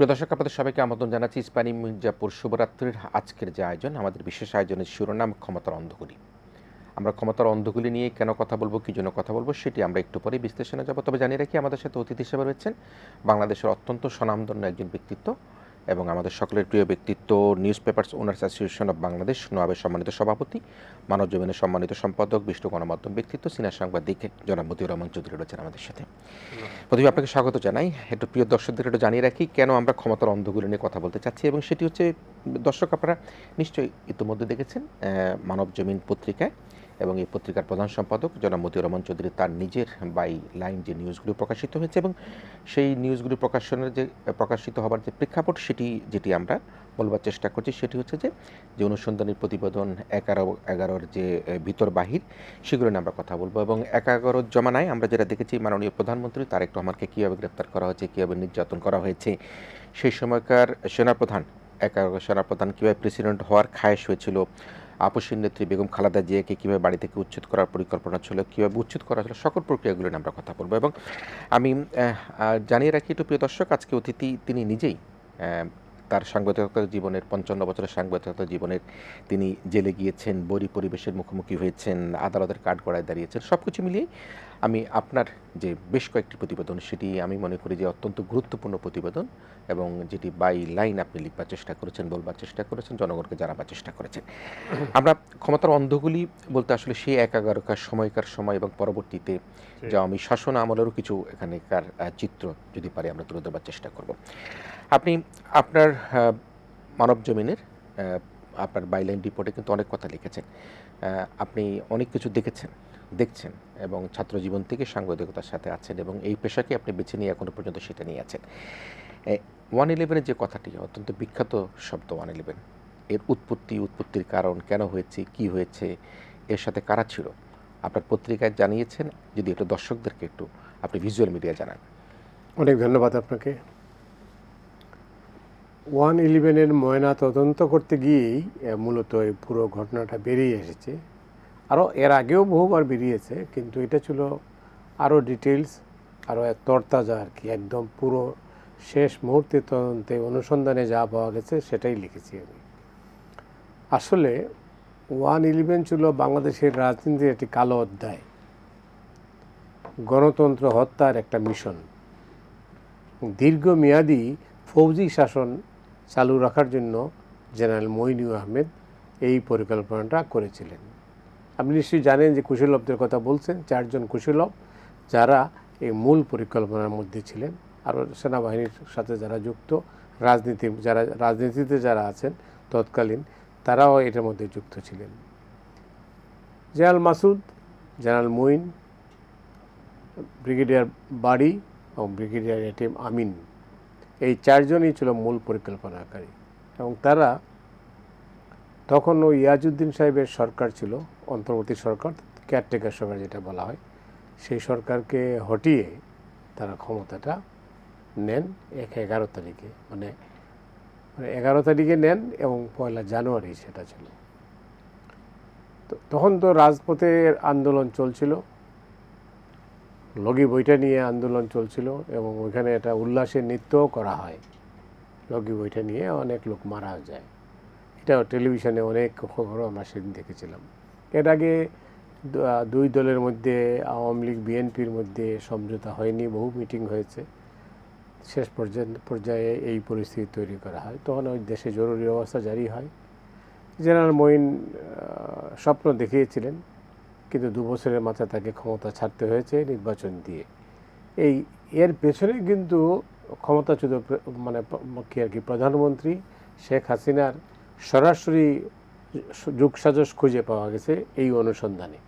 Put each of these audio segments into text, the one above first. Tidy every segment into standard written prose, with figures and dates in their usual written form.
প্রিয় দর্শক, আপনাদের সবাইকে আমন্ত্রণ জানাচ্ছি ইস্পানি মির্জাপুর শুভরাত্রির আজকের যে আয়োজন, আমাদের বিশেষ আয়োজনের শিরোনাম ক্ষমতার অন্ধগুলি। আমরা ক্ষমতার অন্ধগুলি নিয়ে কেন কথা বলবো, কী জন্য কথা বলবো, সেটি আমরা একটু পরে বিশ্লেষণে যাব। তবে জানিয়ে রাখি, আমাদের সাথে অতিথি হিসেবে রয়েছেন বাংলাদেশের অত্যন্ত স্বনামধন্য একজন ব্যক্তিত্ব এবং আমাদের সকলের প্রিয় ব্যক্তিত্ব, newspapers owners association of Bangladesh নোয়াবের সম্মানিত সভাপতি, মানব জমিনের সম্মানিত সম্পাদক, বিষ্ণু গণমাধ্যম ব্যক্তিত্ব, সিনিয়র সাংবাদিক জনাব মতিউর রহমান চৌধুরী রয়েছেন আমাদের সাথে। প্রথমে আপনাকে স্বাগত জানাই। একটু প্রিয় দর্শকদের একটু জানিয়ে রাখি কেন আমরা ক্ষমতার অন্ধগুলো নিয়ে কথা বলতে চাচ্ছি, এবং সেটি হচ্ছে, দর্শক আপনারা নিশ্চয়ই ইতিমধ্যে দেখেছেন মানব জমিন পত্রিকায়, এবং এই পত্রিকার প্রধান সম্পাদক জনাব মতিউর রহমান চৌধুরী তার নিজের বাই লাইন যে নিউজগুলো প্রকাশিত হয়েছে, এবং সেই নিউজগুলো প্রকাশিত হবার যে প্রেক্ষাপট, যেটি আমরা বলবার চেষ্টা করছি, সেটি হচ্ছে যে অনুসন্ধানী প্রতিবেদন 11-11 যে ভিতর বাহির, সেগুলো নিয়ে আমরা কথা বলবো। এবং 11 জমানায় আমরা যেটা দেখেছি, মাননীয় প্রধানমন্ত্রী তারেক রহমানকে কীভাবে গ্রেপ্তার করা হয়েছে, কীভাবে নির্যাতন করা হয়েছে, সেই সময়কার সেনাপ্রধান 11 সেনাপ্রধান কীভাবে প্রেসিডেন্ট হওয়ার খায়েশ হয়েছিল, আপসীর নেত্রী বেগম খালেদা জিয়াকে কীভাবে বাড়ি থেকে উচ্ছেদ করার পরিকল্পনা ছিল, কীভাবে উচ্ছেদ করা ছিল, সকল প্রক্রিয়াগুলো নিয়ে আমরা কথা বলবো। এবং আমি জানিয়ে রাখি একটু প্রিয় দর্শক, আজকে অতিথি তিনি নিজেই তার সাংবাদিকতা জীবনের 55 বছরের সাংবাদিকতা জীবনের তিনি জেলে গিয়েছেন, বৈরী পরিবেশের মুখোমুখি হয়েছেন, আদালতের কাঠগড়ায় দাঁড়িয়েছেন। সব কিছু মিলিয়ে আমি আপনার যে বেশ কয়েকটি প্রতিবেদন, সেটি আমি মনে করি যে অত্যন্ত গুরুত্বপূর্ণ প্রতিবেদন, এবং যেটি বাই লাইন আপনি লিখবার চেষ্টা করেছেন, বলবার চেষ্টা করেছেন, জনগণকে জানাবার চেষ্টা করেছেন। আমরা ক্ষমতার অন্ধগুলি বলতে আসলে সেই 11কার সময় এবং পরবর্তীতে যা আমি শাসন আমলেরও কিছু এখানকার চিত্র যদি পারি আমরা তুলে ধরবার চেষ্টা করব। আপনি আপনার মানব জমিনের আপনার বাইলাইন রিপোর্টে কিন্তু অনেক কথা লিখেছেন। আপনি অনেক কিছু দেখছেন এবং ছাত্র জীবন থেকে সাংবাদিকতার সাথে আছেন, এবং এই পেশাকে আপনি বেছে নিয়ে এখনো পর্যন্ত সেটা নিয়ে আছেন। 111-এর যে কথাটি অত্যন্ত বিখ্যাত শব্দ, 111 এর উৎপত্তির কারণ, কেন হয়েছে, কি হয়েছে, এর সাথে কারা ছিল, আপনার পত্রিকায় জানিয়েছেন। যদি একটু দর্শকদেরকে একটু আপনি ভিজুয়াল মিডিয়া জানান। অনেক ধন্যবাদ আপনাকে। 111-এর ময়না তদন্ত করতে গিয়েই মূলত এই পুরো ঘটনাটা বেরিয়ে এসেছে। আরও এর আগেও বহুবার বেরিয়েছে, কিন্তু এটা ছিল আরও ডিটেলস, আরও তরতাজা আর কি, একদম পুরো শেষ মুহূর্তে তদন্তে অনুসন্ধানে যা পাওয়া গেছে সেটাই লিখেছি আমি। আসলে 111 ছিল বাংলাদেশের রাজনীতির একটি কালো অধ্যায়, গণতন্ত্র হত্যার একটা মিশন। দীর্ঘমেয়াদী ফৌজি শাসন চালু রাখার জন্য জেনারেল মঈনুল আহমেদ এই পরিকল্পনাটা করেছিলেন। আপনি নিশ্চয়ই জানেন যে কুশলভদের কথা বলছেন, 4 জন কুশলভ যারা এই মূল পরিকল্পনার মধ্যে ছিলেন, আর সেনাবাহিনীর সাথে যারা যুক্ত, রাজনীতিতে যারা আছেন তৎকালীন, তারাও এটার মধ্যে যুক্ত ছিলেন। General Masud, general Moin, brigadier Bari এবং ব্রিগেডিয়ার এটিএম আমিন, এই 4 জনই ছিল মূল পরিকল্পনাকারী। এবং তারা তখন ওই ইয়াজউদ্দিন সাহেবের সরকার ছিল, অন্তর্বর্তী সরকার, কেয়ারটেকার সরকার যেটা বলা হয়, সেই সরকারকে হটিয়ে তারা ক্ষমতাটা নেন 11 তারিখে, মানে 11 তারিখে নেন, এবং 1 জানুয়ারি সেটা ছিল। তো তখন তো রাজপথের আন্দোলন চলছিল, লগি বইটা নিয়ে আন্দোলন চলছিল, এবং ওইখানে একটা উল্লাসের নৃত্যও করা হয়। লগি বইটা নিয়ে অনেক লোক মারা যায়, এটাও টেলিভিশনে অনেক খবর আমরা সেদিন দেখেছিলাম। এর আগে 2 দলের মধ্যে, আওয়ামী লীগ বিএনপির মধ্যে সমঝোতা হয়নি, বহু মিটিং হয়েছে, শেষ পর্যায়ে এই পরিস্থিতি তৈরি করা হয়। তখন ওই দেশে জরুরি অবস্থা জারি হয়। জেনারেল মঈন স্বপ্ন দেখিয়েছিলেন, কিন্তু 2 বছরের মাথায় তাকে ক্ষমতা ছাড়তে হয়েছে নির্বাচন দিয়ে। এর পেছনে কিন্তু ক্ষমতাচ্যুত মানে কি আর কি, প্রধানমন্ত্রী শেখ হাসিনার সরাসরি যোগসাজশ খুঁজে পাওয়া গেছে এই অনুসন্ধানে।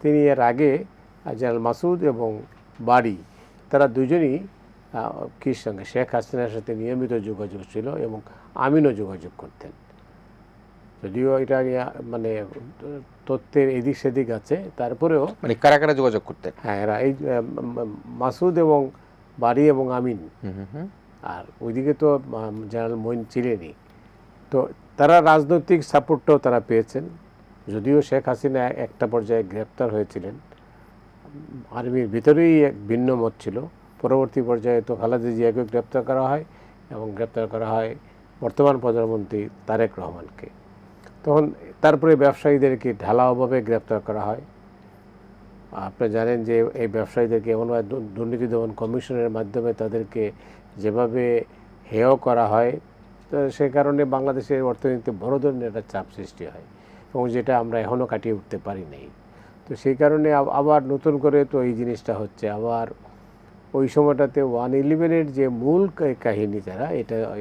তিনি এর আগে জেনারেল মাসুদ এবং বাড়ি, তারা দুজনই কির সঙ্গে, শেখ হাসিনার সাথে নিয়মিত যোগাযোগ ছিল, এবং আমিনও যোগাযোগ করতেন। যদিও এটা মানে তথ্যের এদিক সেদিক আছে, তারপরেও মানে কারা কারা যোগাযোগ করতেন? হ্যাঁ, এরা এই মাসুদ এবং বাড়ি এবং আমিন, আর ওইদিকে তো জেনারেল মঈন ছিলেনই। তো তারা রাজনৈতিক সাপোর্টটাও তারা পেয়েছেন, যদিও শেখ হাসিনা একটা পর্যায়ে গ্রেপ্তার হয়েছিলেন, আর্মির ভিতরেই এক ভিন্ন মত ছিল। পরবর্তী পর্যায়ে তো খালেদা জিয়াকে গ্রেপ্তার করা হয়, এবং গ্রেপ্তার করা হয় বর্তমান প্রধানমন্ত্রী তারেক রহমানকে। তখন তারপরে ব্যবসায়ীদেরকে ঢালাওভাবে গ্রেপ্তার করা হয়। আপনি জানেন যে এই ব্যবসায়ীদেরকে এমনভাবে দুর্নীতি দমন কমিশনের মাধ্যমে তাদেরকে যেভাবে হেয় করা হয়, তো সে কারণে বাংলাদেশের অর্থনীতিতে বড় ধরনের একটা চাপ সৃষ্টি হয় এবং যেটা আমরা এখনও কাটিয়ে উঠতে পারি নাই। তো সেই কারণে আবার নতুন করে তো এই জিনিসটা হচ্ছে। আবার ওই সময়টাতে 111-এর যে মূল কাহিনী যারা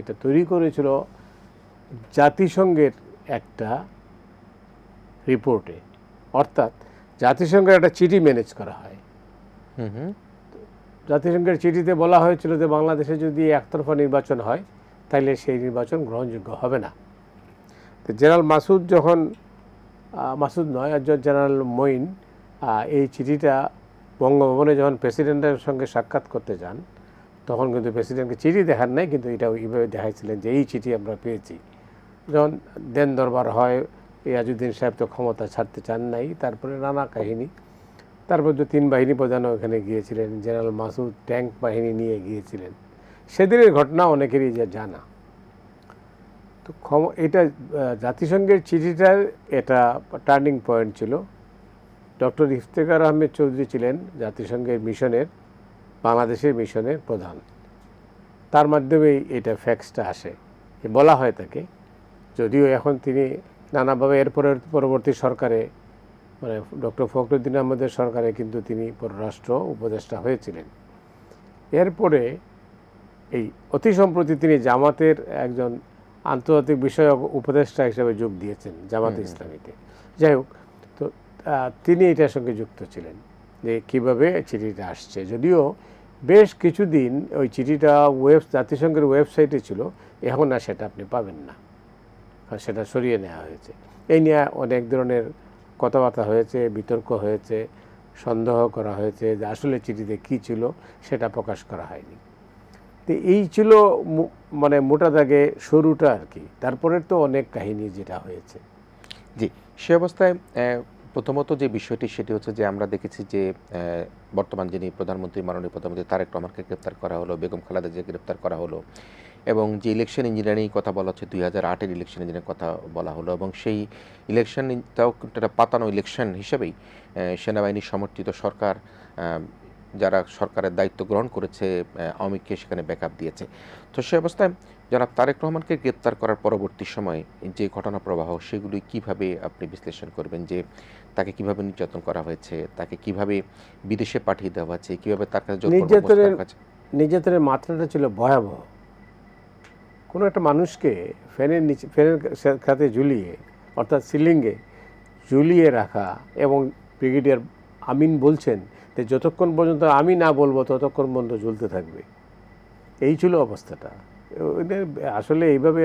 এটা তৈরি করেছিল জাতিসংঘের একটা রিপোর্টে, অর্থাৎ জাতিসংঘের একটা চিঠি ম্যানেজ করা হয়। জাতিসংঘের চিঠিতে বলা হয়েছিল যে বাংলাদেশে যদি একতরফা নির্বাচন হয় তাহলে সেই নির্বাচন গ্রহণযোগ্য হবে না। তো জেনারেল মাসুদ যখন মাসুদ নয়, জেনারেল মঈন এই চিঠিটা বঙ্গভবনে যখন প্রেসিডেন্টের সঙ্গে সাক্ষাৎ করতে যান, তখন কিন্তু প্রেসিডেন্টকে চিঠি দেখান নাই, কিন্তু এটা এইভাবে দেখাইছিলেন যে এই চিঠি আমরা পেয়েছি। যখন দেন দরবার হয়, ইয়াজউদ্দিন সাহেব তো ক্ষমতা ছাড়তে চান নাই, তারপরে নানা কাহিনী। তারপর তো 3 বাহিনী প্রধানও ওখানে গিয়েছিলেন, জেনারেল মাসুদ ট্যাঙ্ক বাহিনী নিয়ে গিয়েছিলেন। সেদিনের ঘটনা অনেকেরই জানা। তো এটা জাতিসংঘের চিঠিটার এটা টার্নিং পয়েন্ট ছিল। ডক্টর ইফতেখার আহমেদ চৌধুরী ছিলেন জাতিসংঘের মিশনের, বাংলাদেশের মিশনের প্রধান। তার মাধ্যমেই এটা ফ্যাক্সটা আসে, বলা হয় তাকে। যদিও এখন তিনি নানাভাবে পরবর্তী সরকারে, মানে ডক্টর ফখরুদ্দিন আহমেদের সরকারে কিন্তু তিনি পররাষ্ট্র উপদেষ্টা হয়েছিলেন। এরপরে এই অতি সম্প্রতি তিনি জামাতের একজন আন্তর্জাতিক বিষয়ক উপদেষ্টা হিসেবে যোগ দিয়েছেন জামাতে ইসলামীতে। যাই হোক, তো তিনি এটার সঙ্গে যুক্ত ছিলেন যে কীভাবে চিঠিটা আসছে। যদিও বেশ কিছুদিন ওই চিঠিটা জাতিসংঘের ওয়েবসাইটে ছিল, এখন আর সেটা আপনি পাবেন না, সেটা সরিয়ে নেওয়া হয়েছে। এই নিয়ে অনেক ধরনের কথাবার্তা হয়েছে, বিতর্ক হয়েছে, সন্দেহ করা হয়েছে যে আসলে চিঠিতে কী ছিল সেটা প্রকাশ করা হয়নি। তো এই ছিল মানে মোটা দাগে শুরুটা আর কি। তারপরে তো অনেক কাহিনী যেটা হয়েছে। জি, সে অবস্থায় প্রথমত যে বিষয়টি সেটি হচ্ছে যে আমরা দেখেছি যে বর্তমান যিনি প্রধানমন্ত্রী, মাননীয় প্রধানমন্ত্রী তারেক রহমানকে গ্রেপ্তার করা হলো, বেগম খালেদা জিয়াকে গ্রেপ্তার করা হলো, এবং যে ইলেকশন ইঞ্জিনিয়ারিং কথা বলা হচ্ছে 2008-এর ইলেকশন ইঞ্জিনিয়ারিং কথা বলা হলো, এবং সেই ইলেকশনটাও একটা পাতানো ইলেকশন হিসেবেই সেনাবাহিনী সমর্থিত সরকার, যারা সরকারের দায়িত্ব গ্রহণ করেছে, আওয়ামী লীগকে সেখানে ব্যাকআপ দিয়েছে। তো সে অবস্থায় জনাব তারেক রহমানকে গ্রেপ্তার করার পরবর্তী সময়ে যে ঘটনা প্রবাহ, সেগুলি কিভাবে আপনি বিশ্লেষণ করবেন? যে তাকে কিভাবে নির্যাতন করা হয়েছে, তাকে কিভাবে বিদেশে পাঠিয়ে দেওয়া হয়েছে, কিভাবে তার কাছে নির্যাতনের মাত্রাটা ছিল ভয়াবহ। কোনো একটা মানুষকে ফ্যানের খাতে ঝুলিয়ে, অর্থাৎ সিলিংয়ে ঝুলিয়ে রাখা, এবং ব্রিগেডিয়ার আমিন বলছেন যে যতক্ষণ পর্যন্ত আমি না বলবো ততক্ষণ পর্যন্ত ঝুলতে থাকবে। এই ছিল অবস্থাটা। আসলে এইভাবে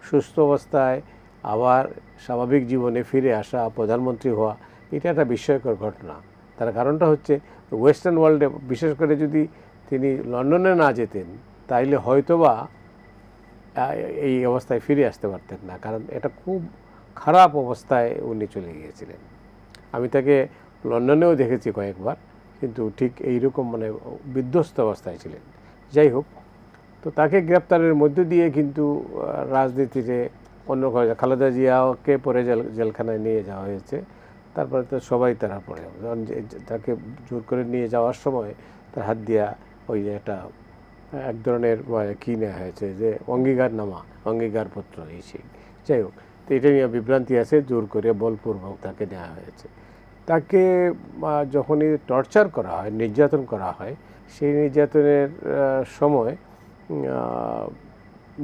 সুস্থ অবস্থায় আবার স্বাভাবিক জীবনে ফিরে আসা, প্রধানমন্ত্রী হওয়া, এটা একটা বিস্ময়কর ঘটনা। তার কারণটা হচ্ছে ওয়েস্টার্ন ওয়ার্ল্ডে, বিশেষ করে যদি তিনি লন্ডনে না যেতেন তাইলে হয়তোবা এই অবস্থায় ফিরে আসতে পারতেন না, কারণ এটা খুব খারাপ অবস্থায় উনি চলে গিয়েছিলেন। আমি তাকে লন্ডনেও দেখেছি কয়েকবার, কিন্তু ঠিক এইরকম মানে বিধ্বস্ত অবস্থায় ছিলেন। যাই হোক, তো তাকে গ্রেপ্তারের মধ্য দিয়ে কিন্তু রাজনীতিতে অন্য খালেদা জিয়াকে পরে জেলখানায় নিয়ে যাওয়া হয়েছে। তারপরে তো সবাই তারা পড়ে, তাকে জোর করে নিয়ে যাওয়ার সময় তার হাত দিয়া ওই যে একটা এক ধরনের কী নেওয়া হয়েছে যে অঙ্গীকারপত্র, এই সেই। যাই হোক, তো এটা নিয়ে বিভ্রান্তি আছে, জোর করে বলপূর্বক তাকে নেওয়া হয়েছে। তাকে যখনই টর্চার করা হয়, নির্যাতন করা হয়, সেই নির্যাতনের সময়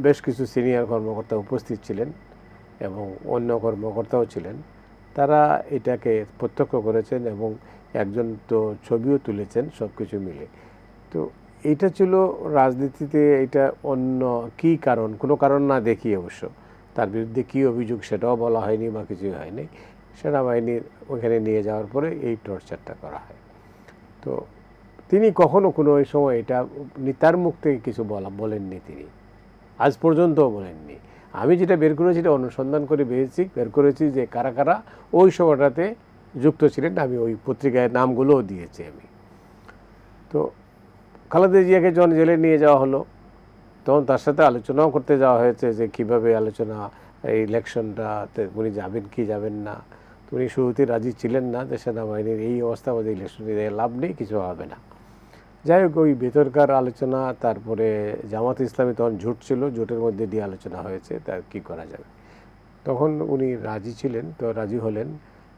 বেশ কিছু সিনিয়র কর্মকর্তা উপস্থিত ছিলেন এবং অন্য কর্মকর্তাও ছিলেন। তারা এটাকে প্রত্যক্ষ করেছেন এবং একজন তো ছবিও তুলেছেন, সব কিছু মিলে। তো এটা ছিল রাজনীতিতে, এটা অন্য কী কারণ, কোনো কারণ না দেখিয়ে অবশ্য তার বিরুদ্ধে কী অভিযোগ সেটাও বলা হয়নি বা কিছুই হয়নি। সেনাবাহিনীর ওখানে নিয়ে যাওয়ার পরে এই টর্চারটা করা হয়। তো তিনি কখনো কোনো ওই সময় এটা তার মুখ থেকে কিছু বলেননি, তিনি আজ পর্যন্তও বলেননি। আমি যেটা বের করেছি, এটা অনুসন্ধান করে বের করেছি যে কারা কারা ওই সময়টাতে যুক্ত ছিলেন। আমি ওই পত্রিকায় নামগুলোও দিয়েছি আমি। তো খালেদা জিয়াকে যখন জেলে নিয়ে যাওয়া হলো, তখন তার সাথে আলোচনাও করতে যাওয়া হয়েছে যে কিভাবে আলোচনা এই ইলেকশনটাতে উনি যাবেন কি যাবেন না। তো উনি শুরুতে রাজি ছিলেন না যে সেনাবাহিনীর এই অবস্থা আমাদের ইলেকশনে লাভ নেই, কিছু হবে না। যাই হোক, ওই ভেতরকার আলোচনা, তারপরে জামাত ইসলামী তখন জোট ছিল, জোটের মধ্যে দিয়ে আলোচনা হয়েছে তার কি করা যাবে। তখন উনি রাজি ছিলেন, তো রাজি হলেন।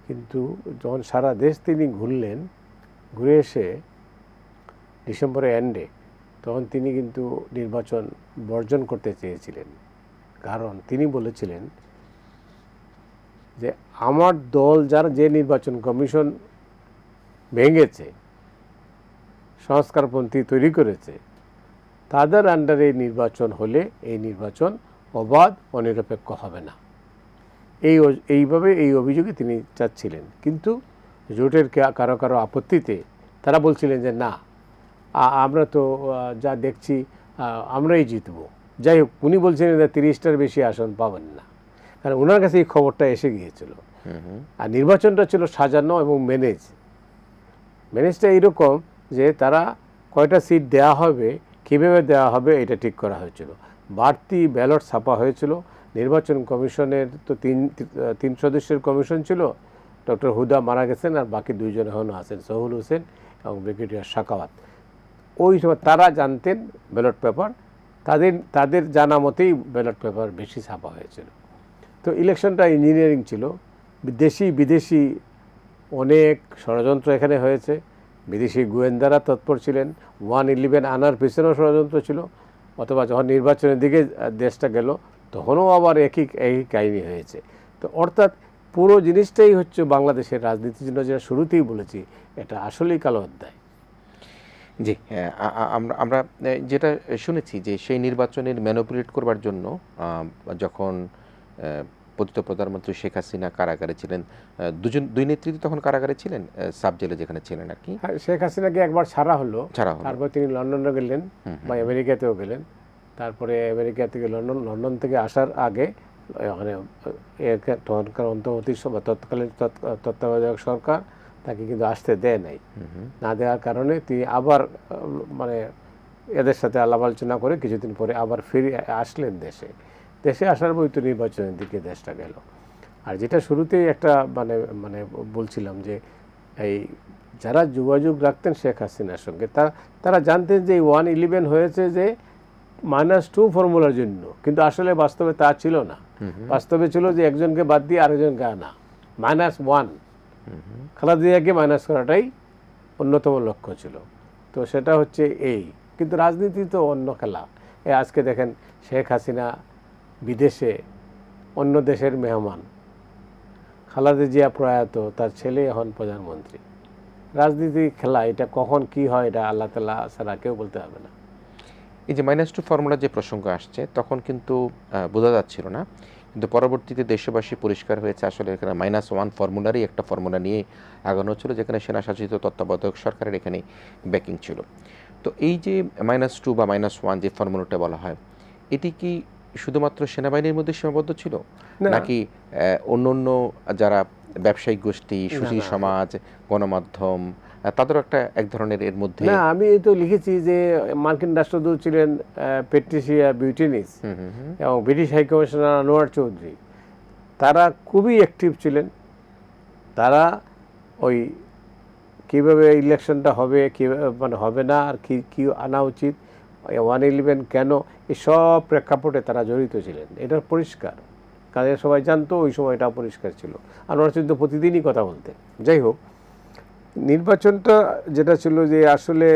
কিন্তু যখন সারা দেশ তিনি ঘুরলেন, ঘুরে এসে ডিসেম্বরের এন্ডে তখন তিনি কিন্তু নির্বাচন বর্জন করতে চেয়েছিলেন। কারণ তিনি বলেছিলেন যে আমার দল যারা যে নির্বাচন কমিশন ভেঙেছে, সংস্কারপন্থী তৈরি করেছে, তাদের আন্ডারে নির্বাচন হলে এই নির্বাচন অবাধ অনিরপেক্ষ হবে না। এইভাবে এই অভিযোগে তিনি চাচ্ছিলেন। কিন্তু জোটের কারো কারো আপত্তিতে তারা বলছিলেন যে না, আমরা তো যা দেখছি আমরাই জিতব। যাই হোক, উনি বলছিলেন যে 30টার বেশি আসন পাবেন না, কারণ ওনার কাছে এই খবরটা এসে গিয়েছিল। আর নির্বাচনটা ছিল সাজানো এবং ম্যানেজটা এইরকম যে তারা কয়টা সিট দেওয়া হবে, কীভাবে দেওয়া হবে, এটা ঠিক করা হয়েছিল। বাড়তি ব্যালট ছাপা হয়েছিল। নির্বাচন কমিশনের তো তিন সদস্যের কমিশন ছিল। ডক্টর হুদা মারা গেছেন, আর বাকি 2 জন এখনও আছেন, সহুল হোসেন এবং ব্রিগেডিয়ার সাকাওয়াত। ওই সময় তারা জানতেন ব্যালট পেপার, তাদের জানা মতেই ব্যালট পেপার বেশি ছাপা হয়েছিল। তো ইলেকশনটা ইঞ্জিনিয়ারিং ছিল। দেশি বিদেশি অনেক ষড়যন্ত্র এখানে হয়েছে। বিদেশি গোয়েন্দারা তৎপর ছিলেন। 111 আনার পিছনেও ষড়যন্ত্র ছিল। অথবা যখন নির্বাচনের দিকে দেশটা গেল, তখনও আবার একই কাহিনী হয়েছে। তো অর্থাৎ পুরো জিনিসটাই হচ্ছে বাংলাদেশের রাজনীতির জন্য, যেটা শুরুতেই বলেছি, এটা আসলেই কালো অধ্যায়। জি, আমরা যেটা শুনেছি যে সেই নির্বাচনের ম্যানিপুলেট করবার জন্য যখন পতিত প্রধানমন্ত্রী শেখ হাসিনা কারাগারে ছিলেন, দুই নেত্রী তখন কারাগারে ছিলেন, সাব জেলে যেখানে ছিলেন আর কি। শেখ হাসিনাকে একবার ছাড়া হলো, তারপর তিনি লন্ডনে গেলেন বা আমেরিকাতেও গেলেন। তারপরে আমেরিকা থেকে লন্ডন থেকে আসার আগে মানে তখনকার অন্তর্বর্তী তৎকালীন তত্ত্বাবধায়ক সরকার তাকে কিন্তু আসতে দেয় নাই। না দেওয়ার কারণে তিনি আবার মানে এদের সাথে আলাপ আলোচনা করে কিছুদিন পরে আবার ফিরে আসলেন দেশে আসার পর তো নির্বাচনের দিকে দেশটা গেল। আর যেটা শুরুতেই একটা মানে বলছিলাম যে এই যারা যোগাযোগ রাখতেন শেখ হাসিনার সঙ্গে, তারা জানতেন যে 111 হয়েছে যে -2 ফর্মুলার জন্য, কিন্তু আসলে বাস্তবে তা ছিল না। বাস্তবে ছিল যে একজনকে বাদ দিয়ে আরেকজনকে আনা, -1 খালেদাকে মাইনাস করাটাই অন্যতম লক্ষ্য ছিল। তো সেটা হচ্ছে এই। কিন্তু রাজনীতি তো অন্য খেলা। আজকে দেখেন শেখ হাসিনা বিদেশে, অন্য দেশের মেহমান, খালেদা জিয়া প্রয়াত, তার ছেলে এখন প্রধানমন্ত্রী। রাজনীতি খেলা, এটা কখন কি হয় এটা আল্লাহ তাআলা ছাড়া কেউ বলতে পারবে না। এই যে -2 ফর্মুলার যে প্রসঙ্গ আসছে, তখন কিন্তু বোঝা যাচ্ছিল না, কিন্তু পরবর্তীতে দেশবাসী পরিষ্কার হয়েছে আসলে এখানে -1 ফর্মুলারই একটা ফর্মুলা নিয়ে আগানো ছিল, যেখানে সেনাশাসিত তত্ত্বাবধায়ক সরকারের এখানে ব্যাকিং ছিল। তো এই যে -2 বা -1 যে ফর্মুলাটা বলা হয়, এটি কি শুধুমাত্র সেনাবাহিনীর মধ্যে সীমাবদ্ধ ছিল, নাকি অন্য যারা ব্যবসায়িক গোষ্ঠী, সুশীল সমাজ, গণমাধ্যম, তাদেরও এক ধরনের এর মধ্যে? না, আমি তো লিখেছি যে মার্কিন রাষ্ট্রদূত ছিলেন পেট্রিসিয়া বিউটিনিস এবং British high commissioner Anwar Chowdhury, তারা খুবই অ্যাক্টিভ ছিলেন। তারা ওই কীভাবে ইলেকশনটা হবে, কীভাবে হবে না, আর কি আনা উচিত, 111 কেন, এসব প্রেক্ষাপটে তারা জড়িত ছিলেন। এটা পরিষ্কার, কাজে সবাই জানতো, ওই সময়টা পরিষ্কার ছিল। আনোয়ার চৌধুরী প্রতিদিনই কথা বলতেন। যাই হোক, নির্বাচনটা যেটা ছিল যে আসলে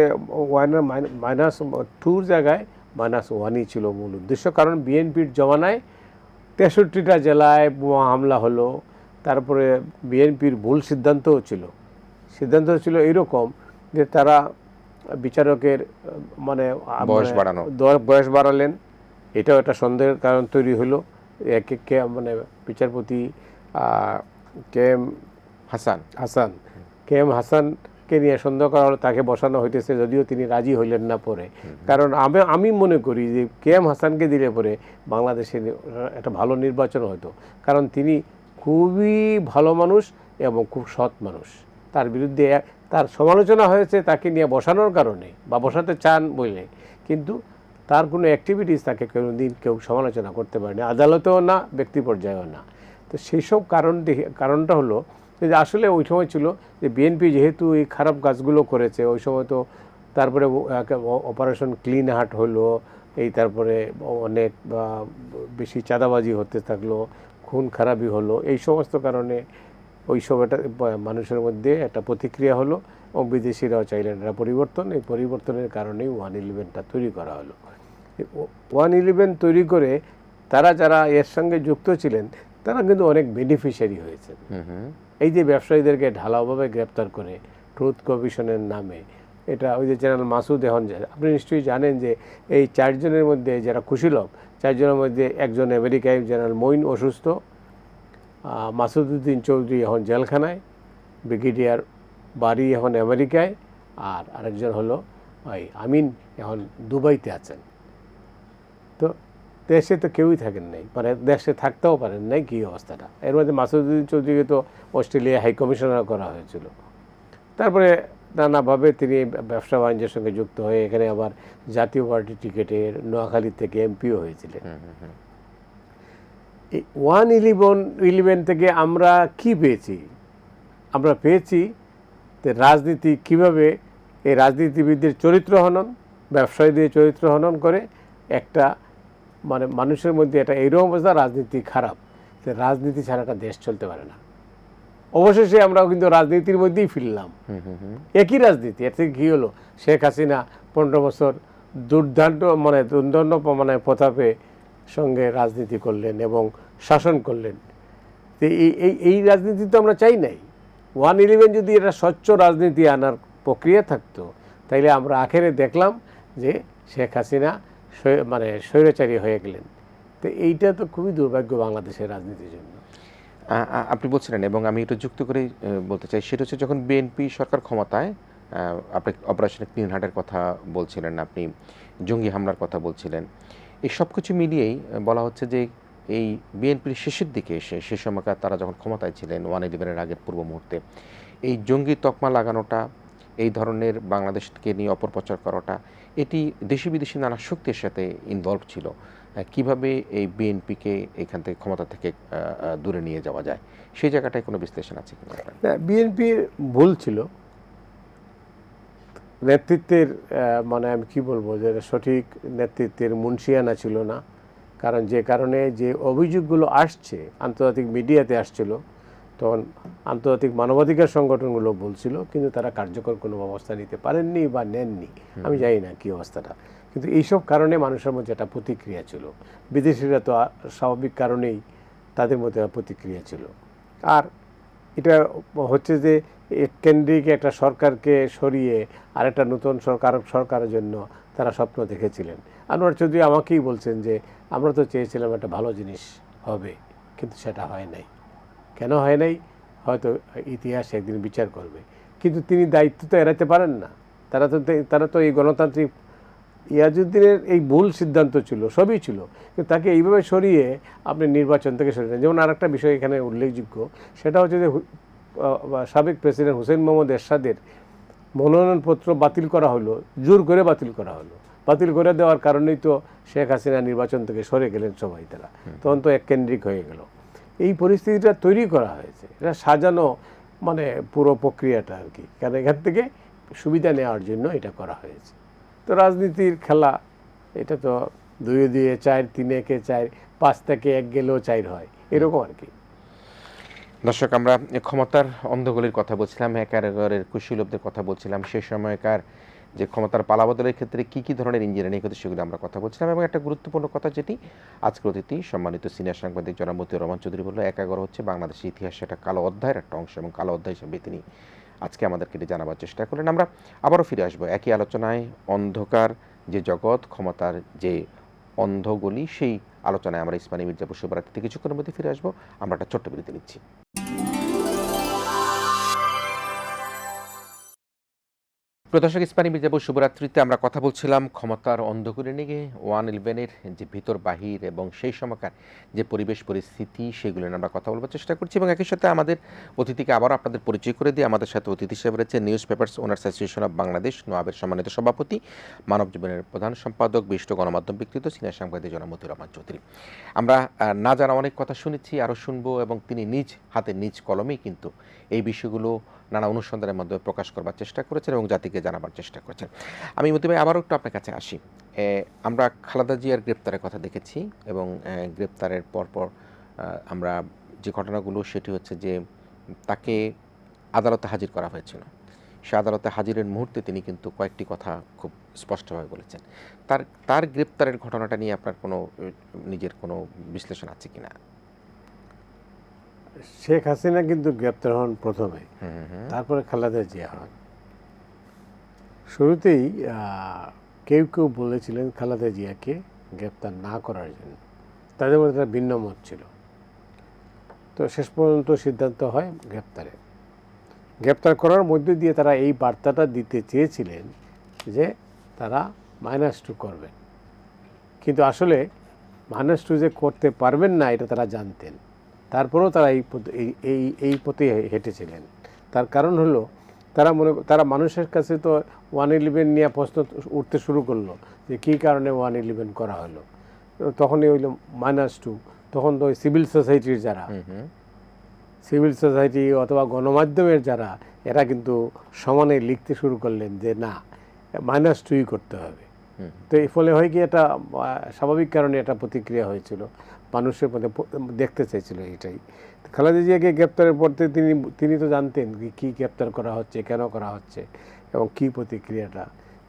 -2 জায়গায় -1ই ছিল মূল উদ্দেশ্য। কারণ বিএনপির জমানায় 63টা জেলায় বোমা হামলা হলো। তারপরে বিএনপির ভুল সিদ্ধান্তও ছিল। সিদ্ধান্ত ছিল এইরকম যে তারা বিচারকের বয়স বাড়ালেন। এটাও একটা সন্দেহের কারণ তৈরি হলো। বিচারপতি কে এম হাসানকে নিয়ে সন্দেহ করা হলো, তাকে বসানো হইতেছে, যদিও তিনি রাজি হইলেন না পরে। কারণ আমি মনে করি যে কে এম হাসানকে দিলে পরে বাংলাদেশে একটা ভালো নির্বাচন হতো। কারণ তিনি খুবই ভালো মানুষ এবং খুব সৎ মানুষ। তার বিরুদ্ধে তার সমালোচনা হয়েছে তাকে নিয়ে বসানোর কারণে, বা বসাতে চান বলে, কিন্তু তার কোনো অ্যাক্টিভিটিস তাকে কোনোদিন কেউ সমালোচনা করতে পারেনি, আদালতেও না, ব্যক্তি পর্যায়েও না। তো সেই সব কারণটা হলো যে আসলে ওই সময় ছিল যে বিএনপি যেহেতু এই খারাপ কাজগুলো করেছে, ওই সময় তো তারপরে অপারেশন ক্লিন হার্ট হলো, এই তারপরে অনেক বেশি চাঁদাবাজি হতে থাকলো, খুন খারাপি হলো, এই সমস্ত কারণে ওই সময়টা মানুষের মধ্যে একটা প্রতিক্রিয়া হলো এবং বিদেশিরাও চাইলেন এটা পরিবর্তন। এই পরিবর্তনের কারণেই 111টা তৈরি করা হলো। 111 তৈরি করে তারা যারা এর সঙ্গে যুক্ত ছিলেন তারা কিন্তু অনেক বেনিফিশিয়ারি হয়েছে। এই যে ব্যবসায়ীদেরকে ঢালাওভাবে গ্রেপ্তার করে ট্রুথ কমিশনের নামে, এটা ওই যে জেনারেল মাসুদ, এখন আপনি নিশ্চয়ই জানেন যে এই 4 জনের মধ্যে যারা কুশীলব, 4 জনের মধ্যে একজন আমেরিকায়, জেনারেল মঈন অসুস্থ, মাসুদউদ্দিন চৌধুরী এখন জেলখানায়, ব্রিগেডিয়ার বারি এখন আমেরিকায়, আর আরেকজন হলো ওই আমিন এখন দুবাইতে আছেন। তো দেশে তো কেউই থাকেন নাই, মানে দেশে থাকতেও পারেন নাই, কী অবস্থাটা। এর মধ্যে মাসুদউদ্দিন চৌধুরীকে তো অস্ট্রেলিয়া হাই কমিশনার করা হয়েছিল। তারপরে নানাভাবে তিনি ব্যবসা বাণিজ্যের সঙ্গে যুক্ত হয়ে এখানে আবার জাতীয় পার্টি টিকেটের নোয়াখালী থেকে এমপিও হয়েছিলেন। এই 111 থেকে আমরা কি পেয়েছি? আমরা পেয়েছি যে রাজনীতি কিভাবে এই রাজনীতিবিদদের চরিত্র হনন, ব্যবসায়ীদের চরিত্র হনন করে একটা মানে মানুষের মধ্যে এটা এইরকম অবস্থা, রাজনীতি খারাপ, যে রাজনীতি ছাড়া একটা দেশ চলতে পারে না। অবশেষে আমরাও কিন্তু রাজনীতির মধ্যেই ফিরলাম, একই রাজনীতি। এর থেকে কী হলো? শেখ হাসিনা 15 বছর দুর্দান্ত মানে প্রতাপে সঙ্গে রাজনীতি করলেন এবং শাসন করলেন। তো এই রাজনীতি তো আমরা চাই নাই। 111 যদি এটা স্বচ্ছ রাজনীতি আনার প্রক্রিয়া থাকতো, তাইলে আমরা আখেরে দেখলাম যে শেখ হাসিনা মানে স্বৈরাচারী হয়ে গেলেন। তো এইটা তো খুবই দুর্ভাগ্য বাংলাদেশের রাজনীতির জন্য। আপনি বলছিলেন, এবং আমি এটা যুক্ত করেই বলতে চাই, সেটা হচ্ছে যখন বিএনপি সরকার ক্ষমতায়, আপনি অপারেশন ক্লিন হার্টের কথা বলছিলেন, আপনি জঙ্গি হামলার কথা বলছিলেন, এই সব কিছু মিলিয়েই বলা হচ্ছে যে এই বিএনপির শেষের দিকে এসে, সে সময়কার তারা যখন ক্ষমতায় ছিলেন 111-এর আগের পূর্ব মুহূর্তে, এই জঙ্গি তকমা লাগানোটা, এই ধরনের বাংলাদেশকে নিয়ে অপপ্রচার করাটা, এটি দেশি বিদেশি নানা শক্তির সাথে ইনভলভ ছিল। কিভাবে এই বিএনপিকে এখান থেকে, ক্ষমতা থেকে দূরে নিয়ে যাওয়া যায়, সেই জায়গাটায় কোনো বিশ্লেষণ আছে কিনা? বিএনপির ভুল ছিল, নেতৃত্বের মানে আমি কি বলবো, যে সঠিক নেতৃত্বের মুন্সিয়ানা ছিল না। কারণ যে কারণে যে অভিযোগগুলো আসছে, আন্তর্জাতিক মিডিয়াতে আসছিল, তখন আন্তর্জাতিক মানবাধিকার সংগঠনগুলো বলছিল, কিন্তু তারা কার্যকর কোনো ব্যবস্থা নিতে পারেননি বা নেননি। আমি জানি না কী অবস্থাটা, কিন্তু এইসব কারণে মানুষের মধ্যে একটা প্রতিক্রিয়া ছিল। বিদেশিরা তো স্বাভাবিক কারণেই তাদের মধ্যে প্রতিক্রিয়া ছিল। আর এটা হচ্ছে যে কেন্দ্রিক একটা সরকারকে সরিয়ে আরেকটা নতুন সরকারের জন্য তারা স্বপ্ন দেখেছিলেন। আনোয়ার চৌধুরী আমাকেই বলছেন যে আমরা তো চেয়েছিলাম একটা ভালো জিনিস হবে, কিন্তু সেটা হয় নাই। কেন হয় নাই? হয়তো ইতিহাস একদিন বিচার করবে। কিন্তু তিনি দায়িত্ব তো এড়াতে পারেন না। তারা তো এই গণতান্ত্রিক ইয়াজউদ্দিনের এই ভুল সিদ্ধান্ত ছিল, সবই ছিল, কিন্তু তাকে এইভাবে সরিয়ে আপনি নির্বাচন থেকে সরিয়ে নেন। যেমন আরেকটা বিষয় এখানে উল্লেখযোগ্য, সেটা হচ্ছে যে সাবেক প্রেসিডেন্ট হুসেইন মোহাম্মদ এরশাদের মনোনয়নপত্র বাতিল করা হলো, জোর করে বাতিল করা হলো। বাতিল করে দেওয়ার কারণেই তো শেখ হাসিনা নির্বাচন থেকে সরে গেলেন সবাই, তারা তখন তো এককেন্দ্রিক হয়ে গেল। এই পরিস্থিতিটা তৈরি করা হয়েছে, এটা সাজানো মানে পুরো প্রক্রিয়াটা আর কি, কারণ এখান থেকে সুবিধা নেওয়ার জন্য এটা করা হয়েছে। তো রাজনীতির খেলা, এটা তো 2-2 4, 3-1 4, 5 থেকে 1 গেলেও 4 হয়, এরকম আর কি। দর্শক, আমরা ক্ষমতার অন্ধগলির কথা বলছিলাম, একারের কুশীলবদের কথা বলছিলাম, সে সময়কার যে ক্ষমতার পালাবদলের ক্ষেত্রে কী কী ধরনের ইঞ্জিনিয়ারিং হতো সেগুলো আমরা কথা বলছিলাম। এবং একটা গুরুত্বপূর্ণ কথা, যেটি আজকের অতিথি সম্মানিত সিনিয়র সাংবাদিক জনাব মতিউর রহমান চৌধুরী বলল, 11 হচ্ছে বাংলাদেশের ইতিহাসে একটা কালো অধ্যায়ের একটা অংশ, এবং কালো অধ্যায় হিসেবে তিনি আজকে আমাদেরকে এটি জানাবার চেষ্টা করলেন। আমরা আবারও ফিরে আসবো একই আলোচনায়, অন্ধকার যে জগৎ, ক্ষমতার যে অন্ধগলি, সেই আলোচনায় আমরা ইসমানী মির্জাপুর শুভরাত্রিতে কিছুক্ষণের মধ্যে ফিরে আসবো। আমরা একটা ছোট্ট বিরতি নিচ্ছি। প্রদর্শক ইস্পানি মির্জাপুর শুভরাত্রিতে আমরা কথা বলছিলাম ক্ষমতার অন্ধকারে নিয়ে 111-এর যে ভিতর বাহির এবং সেই সময়কার যে পরিবেশ পরিস্থিতি সেগুলো নিয়ে আমরা কথা বলবার চেষ্টা করছি এবং একই সাথে আমাদের অতিথিকে আবারও আপনাদের পরিচয় করে দিয়ে আমাদের সাথে অতিথি হিসেবে রয়েছে newspapers owners association of Bangladesh নোয়াবের সম্মানিত সভাপতি, মানব জীবনের প্রধান সম্পাদক, বিশিষ্ট গণমাধ্যম ব্যক্তিত্ব, সিনিয়র সাংবাদিক জনাব মতিউর রহমান চৌধুরী। আমরা না জানা অনেক কথা শুনেছি, আরও শুনবো এবং তিনি নিজ হাতে নিজ কলমেই কিন্তু এই বিষয়গুলো নানা অনুসন্ধানের মাধ্যমে প্রকাশ করবার চেষ্টা করেছেন এবং জাতিকে জানাবার চেষ্টা করেছেন। আমি মতিউর আবারও একটু আপনার কাছে আসি। আমরা খালেদা জিয়ার গ্রেপ্তারের কথা দেখেছি এবং গ্রেপ্তারের পরপর আমরা যে ঘটনাগুলো সেটি হচ্ছে যে তাকে আদালতে হাজির করা হয়েছিল। সে আদালতে হাজিরের মুহূর্তে তিনি কিন্তু কয়েকটি কথা খুব স্পষ্টভাবে বলেছেন। তার গ্রেপ্তারের ঘটনাটা নিয়ে আপনার কোনো নিজের কোনো বিশ্লেষণ আছে কিনা? শেখ হাসিনা কিন্তু গ্রেপ্তার হন প্রথমে, তারপরে খালেদা জিয়া হন। শুরুতেই কেউ কেউ বলেছিলেন খালেদা জিয়াকে গ্রেপ্তার না করার জন্য, তাদের মধ্যে একটা ভিন্ন মত ছিল। তো শেষ পর্যন্ত সিদ্ধান্ত হয় গ্রেপ্তার করার মধ্যে দিয়ে তারা এই বার্তাটা দিতে চেয়েছিলেন যে তারা -2 করবেন, কিন্তু আসলে -2 যে করতে পারবেন না এটা তারা জানতেন। তারপরেও তারা এই পথে হেঁটেছিলেন। তার কারণ হলো তারা মানুষের কাছে তো 111 নিয়ে প্রশ্ন উঠতে শুরু করলো যে কী কারণে 111 করা হলো। তখনই হইল -2। তখন তো ওই সিভিল সোসাইটির যারা সিভিল সোসাইটি অথবা গণমাধ্যমের যারা এরা কিন্তু সমানে লিখতে শুরু করলেন যে না -2 করতে হবে। তো এই ফলে হয় কি এটা স্বাভাবিক কারণে এটা প্রতিক্রিয়া হয়েছিল, মানুষের মধ্যে দেখতে চাইছিল এটাই। খালেদা জিয়াকে গ্রেপ্তারের পর তিনি তো জানতেন কি গ্রেপ্তার করা হচ্ছে, কেন করা হচ্ছে এবং কি প্রতিক্রিয়াটা।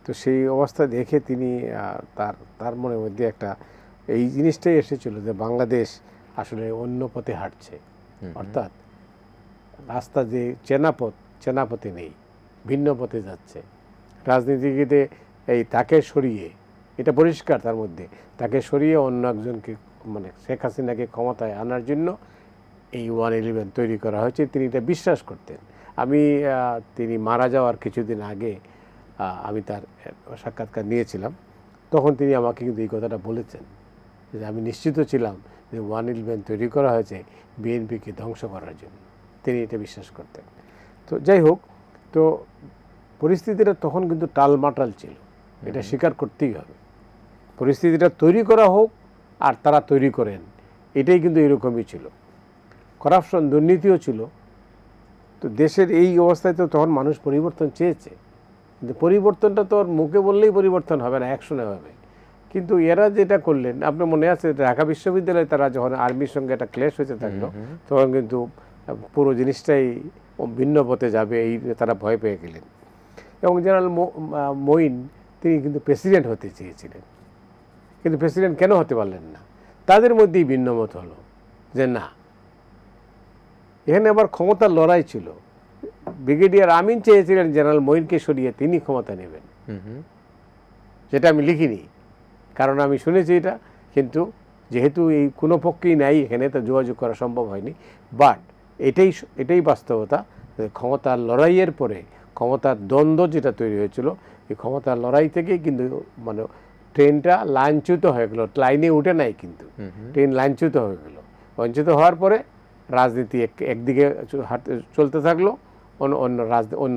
তো সেই অবস্থা দেখে তিনি তার মনের মধ্যে একটা এই জিনিসটাই এসেছিল যে বাংলাদেশ আসলে অন্য পথে হাঁটছে, অর্থাৎ রাস্তা যে চেনা পথে নেই, ভিন্ন পথে যাচ্ছে। রাজনীতিতে তাকে সরিয়ে, এটা পরিষ্কার তার মধ্যে, তাকে সরিয়ে অন্য একজনকে মানে শেখ হাসিনাকে ক্ষমতায় আনার জন্য এই 111 তৈরি করা হয়েছে। তিনি এটা বিশ্বাস করতেন। তিনি মারা যাওয়ার কিছুদিন আগে আমি তার সাক্ষাৎকার নিয়েছিলাম, তখন তিনি আমাকে কিন্তু এই কথাটা বলেছেন যে আমি নিশ্চিত ছিলাম যে 111 তৈরি করা হয়েছে বিএনপিকে ধ্বংস করার জন্য। তিনি এটা বিশ্বাস করতেন। তো যাই হোক, তো পরিস্থিতিটা তখন কিন্তু টালমাটাল ছিল, এটা স্বীকার করতেই হবে। পরিস্থিতিটা তৈরি করা হোক আর তারা তৈরি করেন, এটাই কিন্তু এরকমই ছিল। করাপশন, দুর্নীতিও ছিল। তো দেশের এই অবস্থায় তো তখন মানুষ পরিবর্তন চেয়েছে, কিন্তু পরিবর্তনটা তো মুখে বললেই পরিবর্তন হবে না, অ্যাকশনে হবে। কিন্তু এরা যেটা করলেন, আপনার মনে আছে ঢাকা বিশ্ববিদ্যালয়ে তারা যখন আর্মির সঙ্গে একটা ক্লেশ হয়েছে থাকলো, তখন কিন্তু পুরো জিনিসটাই ভিন্ন পথে যাবে এই তারা ভয় পেয়ে গেলেন। এবং জেনারেল মঈন তিনি কিন্তু প্রেসিডেন্ট হতে চেয়েছিলেন, কিন্তু প্রেসিডেন্ট কেন হতে পারলেন না? তাদের মধ্যেই ভিন্নমত হলো যে না, এখানে আবার ক্ষমতার লড়াই ছিল। ব্রিগেডিয়ার আমিন চেয়েছিলেন জেনারেল মঈনকে সরিয়ে তিনি ক্ষমতা নেবেন, যেটা আমি লিখিনি, কারণ আমি শুনেছি এটা, কিন্তু যেহেতু এই কোনো পক্ষেই নাই এখানে, তো যোগাযোগ করা সম্ভব হয়নি। বাট এটাই বাস্তবতা, ক্ষমতার লড়াইয়ের পরে ক্ষমতার দ্বন্দ্ব যেটা তৈরি হয়েছিল, এই ক্ষমতার লড়াই থেকেই কিন্তু মানে ট্রেনটা লাইনচ্যুত হয়ে গেল, লাইনে উঠে নাই কিন্তু ট্রেন লাইনচ্যুত হয়ে গেল। লাইনচ্যুত হওয়ার পরে রাজনীতি একদিকে চলতে থাকলো, অন্য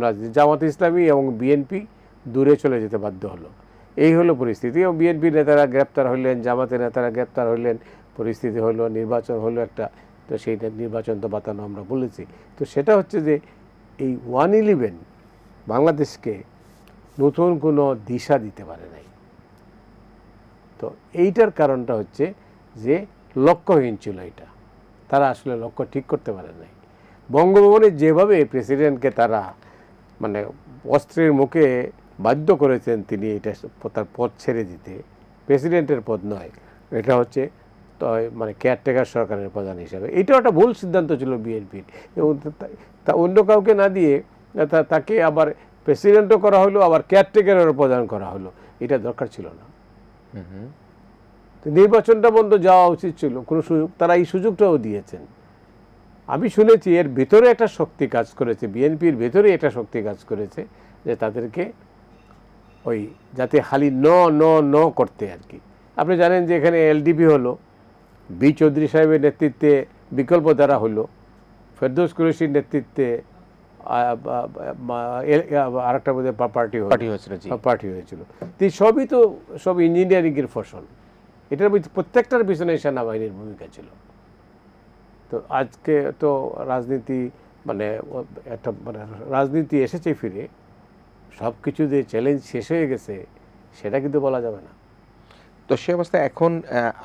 রাজনীতি জামাত ইসলামী এবং বিএনপি দূরে চলে যেতে বাধ্য হলো। এই হলো পরিস্থিতি। এবং বিএনপির নেতারা গ্রেপ্তার হইলেন, জামাতের নেতারা গ্রেপ্তার হইলেন, পরিস্থিতি হলো, নির্বাচন হলো একটা। তো সেই নির্বাচন তো বাতানো আমরা বলেছি। তো সেটা হচ্ছে যে এই 111 বাংলাদেশকে নতুন কোনো দিশা দিতে পারে নাই। তো এইটার কারণটা হচ্ছে যে লক্ষ্যহীন ছিল এটা, তারা আসলে লক্ষ্য ঠিক করতে পারে নাই। বঙ্গভবনে যেভাবে প্রেসিডেন্টকে তারা মানে অস্ত্রের মুখে বাধ্য করেছেন তিনি এটা তার পদ ছেড়ে দিতে, প্রেসিডেন্টের পদ নয়, এটা হচ্ছে তো মানে কেয়ারটেকার সরকারের প্রধান হিসাবে, এটাও একটা ভুল সিদ্ধান্ত ছিল বিএনপির। এবং তা অন্য কাউকে না দিয়ে তাকে আবার প্রেসিডেন্টও করা হলো, আবার কেয়ারটেকারেরও প্রদান করা হলো, এটা দরকার ছিল না। নির্বাচনটা বন্ধ যাওয়া উচিত ছিল, কোনো সুযোগ তারা এই সুযোগটাও দিয়েছেন। আমি শুনেছি এর ভিতরে একটা শক্তি কাজ করেছে, বিএনপির ভেতরে একটা শক্তি কাজ করেছে যে তাদেরকে ওই যাতে খালি ন করতে আর কি। আপনি জানেন যে এখানে এলডিপি হলো, বি চৌধুরী সাহেবের নেতৃত্বে বিকল্প ধারা হলো, ফেরদৌস কুরেশির নেতৃত্বে আরেকটা বোধ হয় পার্টি হয়েছিল, জি। পার্টি হয়েছিল। তো সবই তো সব ইঞ্জিনিয়ারিংয়ের ফসল। এটার প্রত্যেকটার পিছনে সেনাবাহিনীর ভূমিকা ছিল। তো আজকে তো রাজনীতি মানে একটা মানে রাজনীতি এসেছে ফিরে, সব কিছু যে চ্যালেঞ্জ শেষ হয়ে গেছে সেটা কিন্তু বলা যাবে না। তো সে অবস্থায় এখন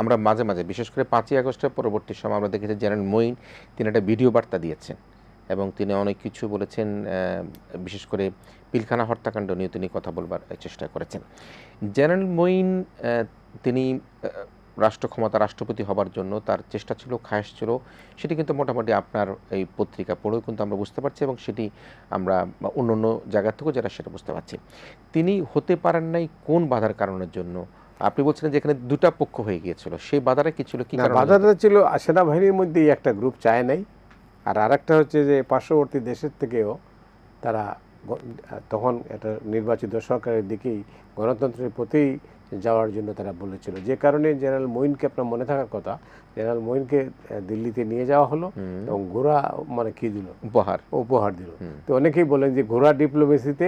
আমরা মাঝে মাঝে বিশেষ করে 5ই আগস্টের পরবর্তী সময় আমরা দেখেছি জেনারেল মঈন তিনি একটা ভিডিও বার্তা দিয়েছেন এবং তিনি অনেক কিছু বলেছেন, বিশেষ করে পিলখানা হত্যাকাণ্ড নিয়ে তিনি কথা বলবার চেষ্টা করেছেন। জেনারেল মঈন তিনি রাষ্ট্র ক্ষমতা রাষ্ট্রপতি হবার জন্য তার চেষ্টা ছিল, খায়েশ ছিল, সেটি কিন্তু মোটামুটি আপনার এই পত্রিকা পড়েও কিন্তু আমরা বুঝতে পারছি এবং সেটি আমরা অন্য অন্য জায়গা থেকেও যারা সেটা বুঝতে পারছি। তিনি হতে পারেন নাই কোন বাধার কারণের জন্য? আপনি বলছিলেন যে এখানে দুটা পক্ষ হয়ে গিয়েছিল, সেই বাধাটা কি ছিল, কি কারণে? বাধাটা ছিল সেনাবাহিনীর মধ্যেই একটা গ্রুপ চায় নাই, আর আরেকটা হচ্ছে যে পার্শ্ববর্তী দেশের থেকেও তারা তখন একটা নির্বাচিত সরকারের দিকেই গণতন্ত্রের প্রতি যাওয়ার জন্য তারা বলেছিল, যে কারণে জেনারেল মঈনকে, আপনার মনে থাকার কথা, জেনারেল মঈনকে দিল্লিতে নিয়ে যাওয়া হলো এবং ঘোড়া মানে কি দিল, উপহার দিল। তো অনেকেই বলেন যে ঘোড়া ডিপ্লোমেসিতে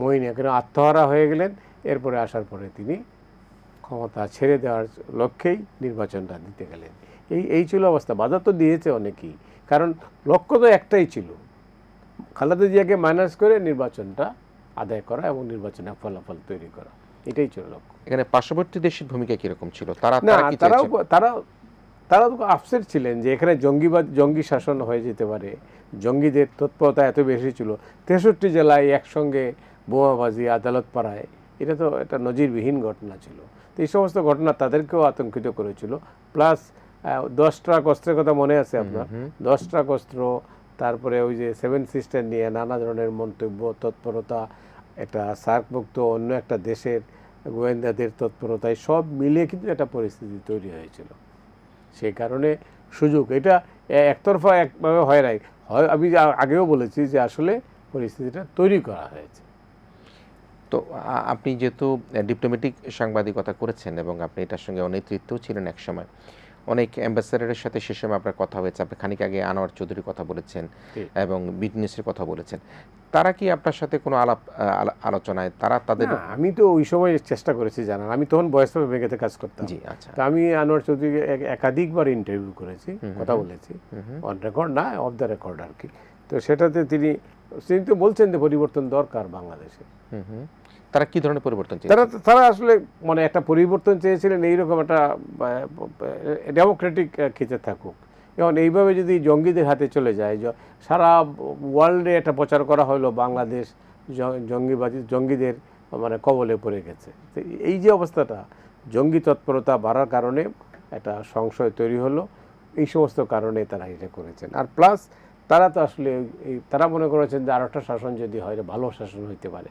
মঈন এখানে আত্মহারা হয়ে গেলেন। এরপরে আসার পরে তিনি ক্ষমতা ছেড়ে দেওয়ার লক্ষ্যেই নির্বাচনটা দিতে গেলেন। এই ছিল অবস্থা। বাধা তো দিয়েছে অনেকেই, কারণ লক্ষ্য তো একটাই ছিল, খালেদা জিয়াকে মাইনাস করে নির্বাচনটা আদায় করা এবং নির্বাচনের ফলাফল তৈরি করা, এটাই ছিল লক্ষ্য। এখানে পার্শ্ববর্তী দেশের ভূমিকা কিরকম ছিল? তারাও আপসেট ছিলেন যে এখানে জঙ্গি শাসন হয়ে যেতে পারে, জঙ্গিদের তৎপরতা এত বেশি ছিল, 63 জেলায় একসঙ্গে বোমাবাজি, আদালত পাড়ায়, এটা তো একটা নজিরবিহীন ঘটনা ছিল। তো এই সমস্ত ঘটনা তাদেরকেও আতঙ্কিত করেছিল। প্লাস 10 ট্রাক অস্ত্রের কথা মনে আছে আপনার, 10 ট্রাক অস্ত্র, তারপরে ওই যে 7 সিস্টার নিয়ে নানা ধরনের মন্তব্য, তৎপরতা, একটা সার্কভুক্ত অন্য একটা দেশের গোয়েন্দাদের তৎপরতায় সব মিলিয়ে কিন্তু একটা পরিস্থিতি তৈরি হয়েছিল। সেই কারণে সুযোগ এটা একতরফা একভাবে হয় নাই, আমি আগেও বলেছি যে আসলে পরিস্থিতিটা তৈরি করা হয়েছে। তো আপনি যেহেতু ডিপ্লোম্যাটিক সাংবাদিকতা করেছেন এবং আপনি এটার সঙ্গে নেতৃত্বও ছিলেন এক সময়, অনেক অ্যাম্বাসেডারের সাথে সে সময় আপনার কথা হয়েছে, আপনি খানিক আগে আনোয়ার চৌধুরীর কথা বলেছেন এবং বিটনেসের কথা বলেছেন, তারা কি আপনার সাথে কোনো আলোচনায় তাদের? আমি তো ওই সময় চেষ্টা করেছি জানার, আমি তখন ভয়েস অফ আমেরিকাতে কাজ করতাম। জি, আচ্ছা। তো আমি আনোয়ার চৌধুরীকে একাধিকবার ইন্টারভিউ করেছি, কথা বলেছি, অন রেকর্ড না, অফ দ্য রেকর্ড আর কি। তো সেটাতে তিনি তো বলছেন যে পরিবর্তন দরকার বাংলাদেশে। তারা কি ধরনের পরিবর্তন চেয়েছিলেন? তারা আসলে মানে একটা পরিবর্তন চেয়েছিলেন, এইরকম একটা ডেমোক্রেটিক খেতে থাকুক। এবং এইভাবে যদি জঙ্গিদের হাতে চলে যায়, সারা ওয়ার্ল্ডে একটা প্রচার করা হলো বাংলাদেশ জঙ্গিদের মানে কবলে পড়ে গেছে। তো এই যে অবস্থাটা, জঙ্গি তৎপরতা বাড়ার কারণে একটা সংশয় তৈরি হলো, এই সমস্ত কারণে তারা এটা করেছেন। আর প্লাস তারা তো আসলে তারা মনে করেছেন যে আরেকটা শাসন যদি হয়, ভালো শাসন হইতে পারে,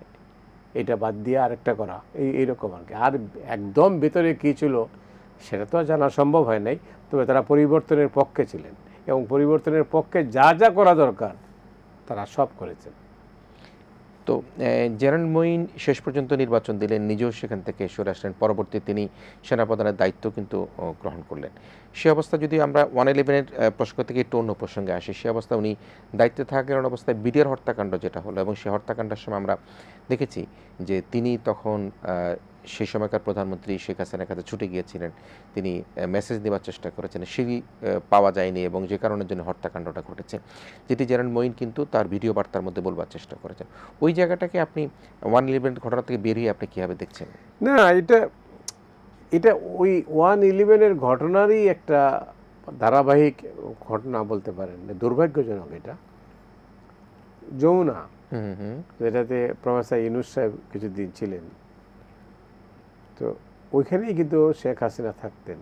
এটা বাদ দিয়ে আরেকটা করা, এইরকম আর কি। আর একদম ভেতরে কী ছিল সেটা তো জানা সম্ভব হয় নাই, তবে তারা পরিবর্তনের পক্ষে ছিলেন এবং পরিবর্তনের পক্ষে যা যা করা দরকার তারা সব করেছেন। তো জেনারেল মঈন শেষ পর্যন্ত নির্বাচন দিলেন, নিজেও সেখান থেকে সরে আসলেন, পরবর্তী তিনি সেনাপ্রধানের দায়িত্ব কিন্তু গ্রহণ করলেন। সে অবস্থা যদি আমরা 111-এর প্রসঙ্গ থেকে একটু অন্য প্রসঙ্গে আসি, সে অবস্থা উনি দায়িত্বে থাকার অবস্থায় বিডিআর হত্যাকাণ্ড যেটা হলো, এবং সেই হত্যাকাণ্ডের সময় আমরা দেখেছি যে তিনি তখন সেই সময়কার প্রধানমন্ত্রী শেখ হাসিনার কাছে ছুটে গিয়েছিলেন, তিনি মেসেজ দেওয়ার চেষ্টা করেছেন, সেই পাওয়া যায়নি এবং যে কারণের জন্য হত্যাকাণ্ডটা ঘটেছে, যেটি জেনারেল মঈন কিন্তু তার ভিডিও বার্তার মধ্যে বলবার চেষ্টা করেছেন। ওই জায়গাটাকে আপনি 111 ঘটনা থেকে বেরিয়ে আপনি কীভাবে দেখছেন? না, এটা ওই 111-এর ঘটনারই একটা ধারাবাহিক ঘটনা বলতে পারেন, দুর্ভাগ্যজনক। এটা যমুনা, যেটাতে প্রফেসর ইউনূস সাহেব কিছুদিন ছিলেন, তো ওইখানেই কিন্তু শেখ হাসিনা থাকতেন।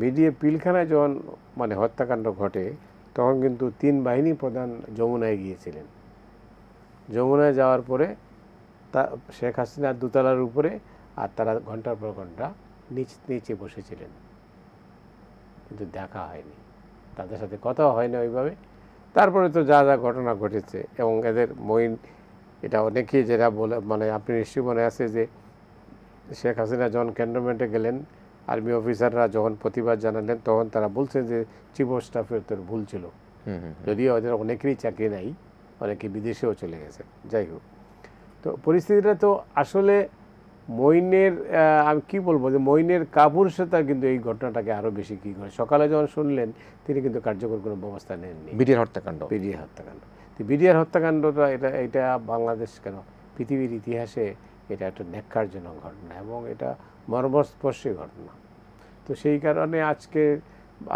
বিডিএ পিলখানায় যখন মানে হত্যাকাণ্ড ঘটে, তখন কিন্তু 3 বাহিনী প্রধান যমুনায় গিয়েছিলেন। যমুনায় যাওয়ার পরে শেখ হাসিনার দোতলার উপরে, আর তারা ঘন্টার পর ঘন্টা নিচে বসেছিলেন, কিন্তু দেখা হয়নি, তাদের সাথে কথাও হয়নি ওইভাবে। তারপরে তো যা যা ঘটনা ঘটেছে, এবং এদের মঈন এটা অনেকেই যেটা বলে, মানে আপনি নিশ্চয়ই মনে আছে যে শেখ হাসিনা যখন ক্যান্টনমেন্টে গেলেন, আর্মি অফিসাররা যখন প্রতিবাদ জানালেন, তখন তারা বলছেন যে চিফ অফ স্টাফের তোর ভুল ছিল। যদিও ওদের অনেকেরই চাকরি নাই, অনেকে বিদেশেও চলে গেছে। যাই হোক, তো পরিস্থিতিটা তো আসলে মইনের, আমি কি বলবো, যে মইনের কাপুরুষতা কিন্তু এই ঘটনাটাকে আরও বেশি কী করে। সকালে যখন শুনলেন, তিনি কিন্তু কার্যকর কোনো ব্যবস্থা নেননি। বিডিআর হত্যাকাণ্ড, বিডিআর হত্যাকাণ্ড, তো বিডিআর হত্যাকাণ্ডটা এটা বাংলাদেশ কেন, পৃথিবীর ইতিহাসে এটা একটা ন্যাক্কারজনক ঘটনা এবং এটা মর্মস্পর্শী ঘটনা। তো সেই কারণে আজকে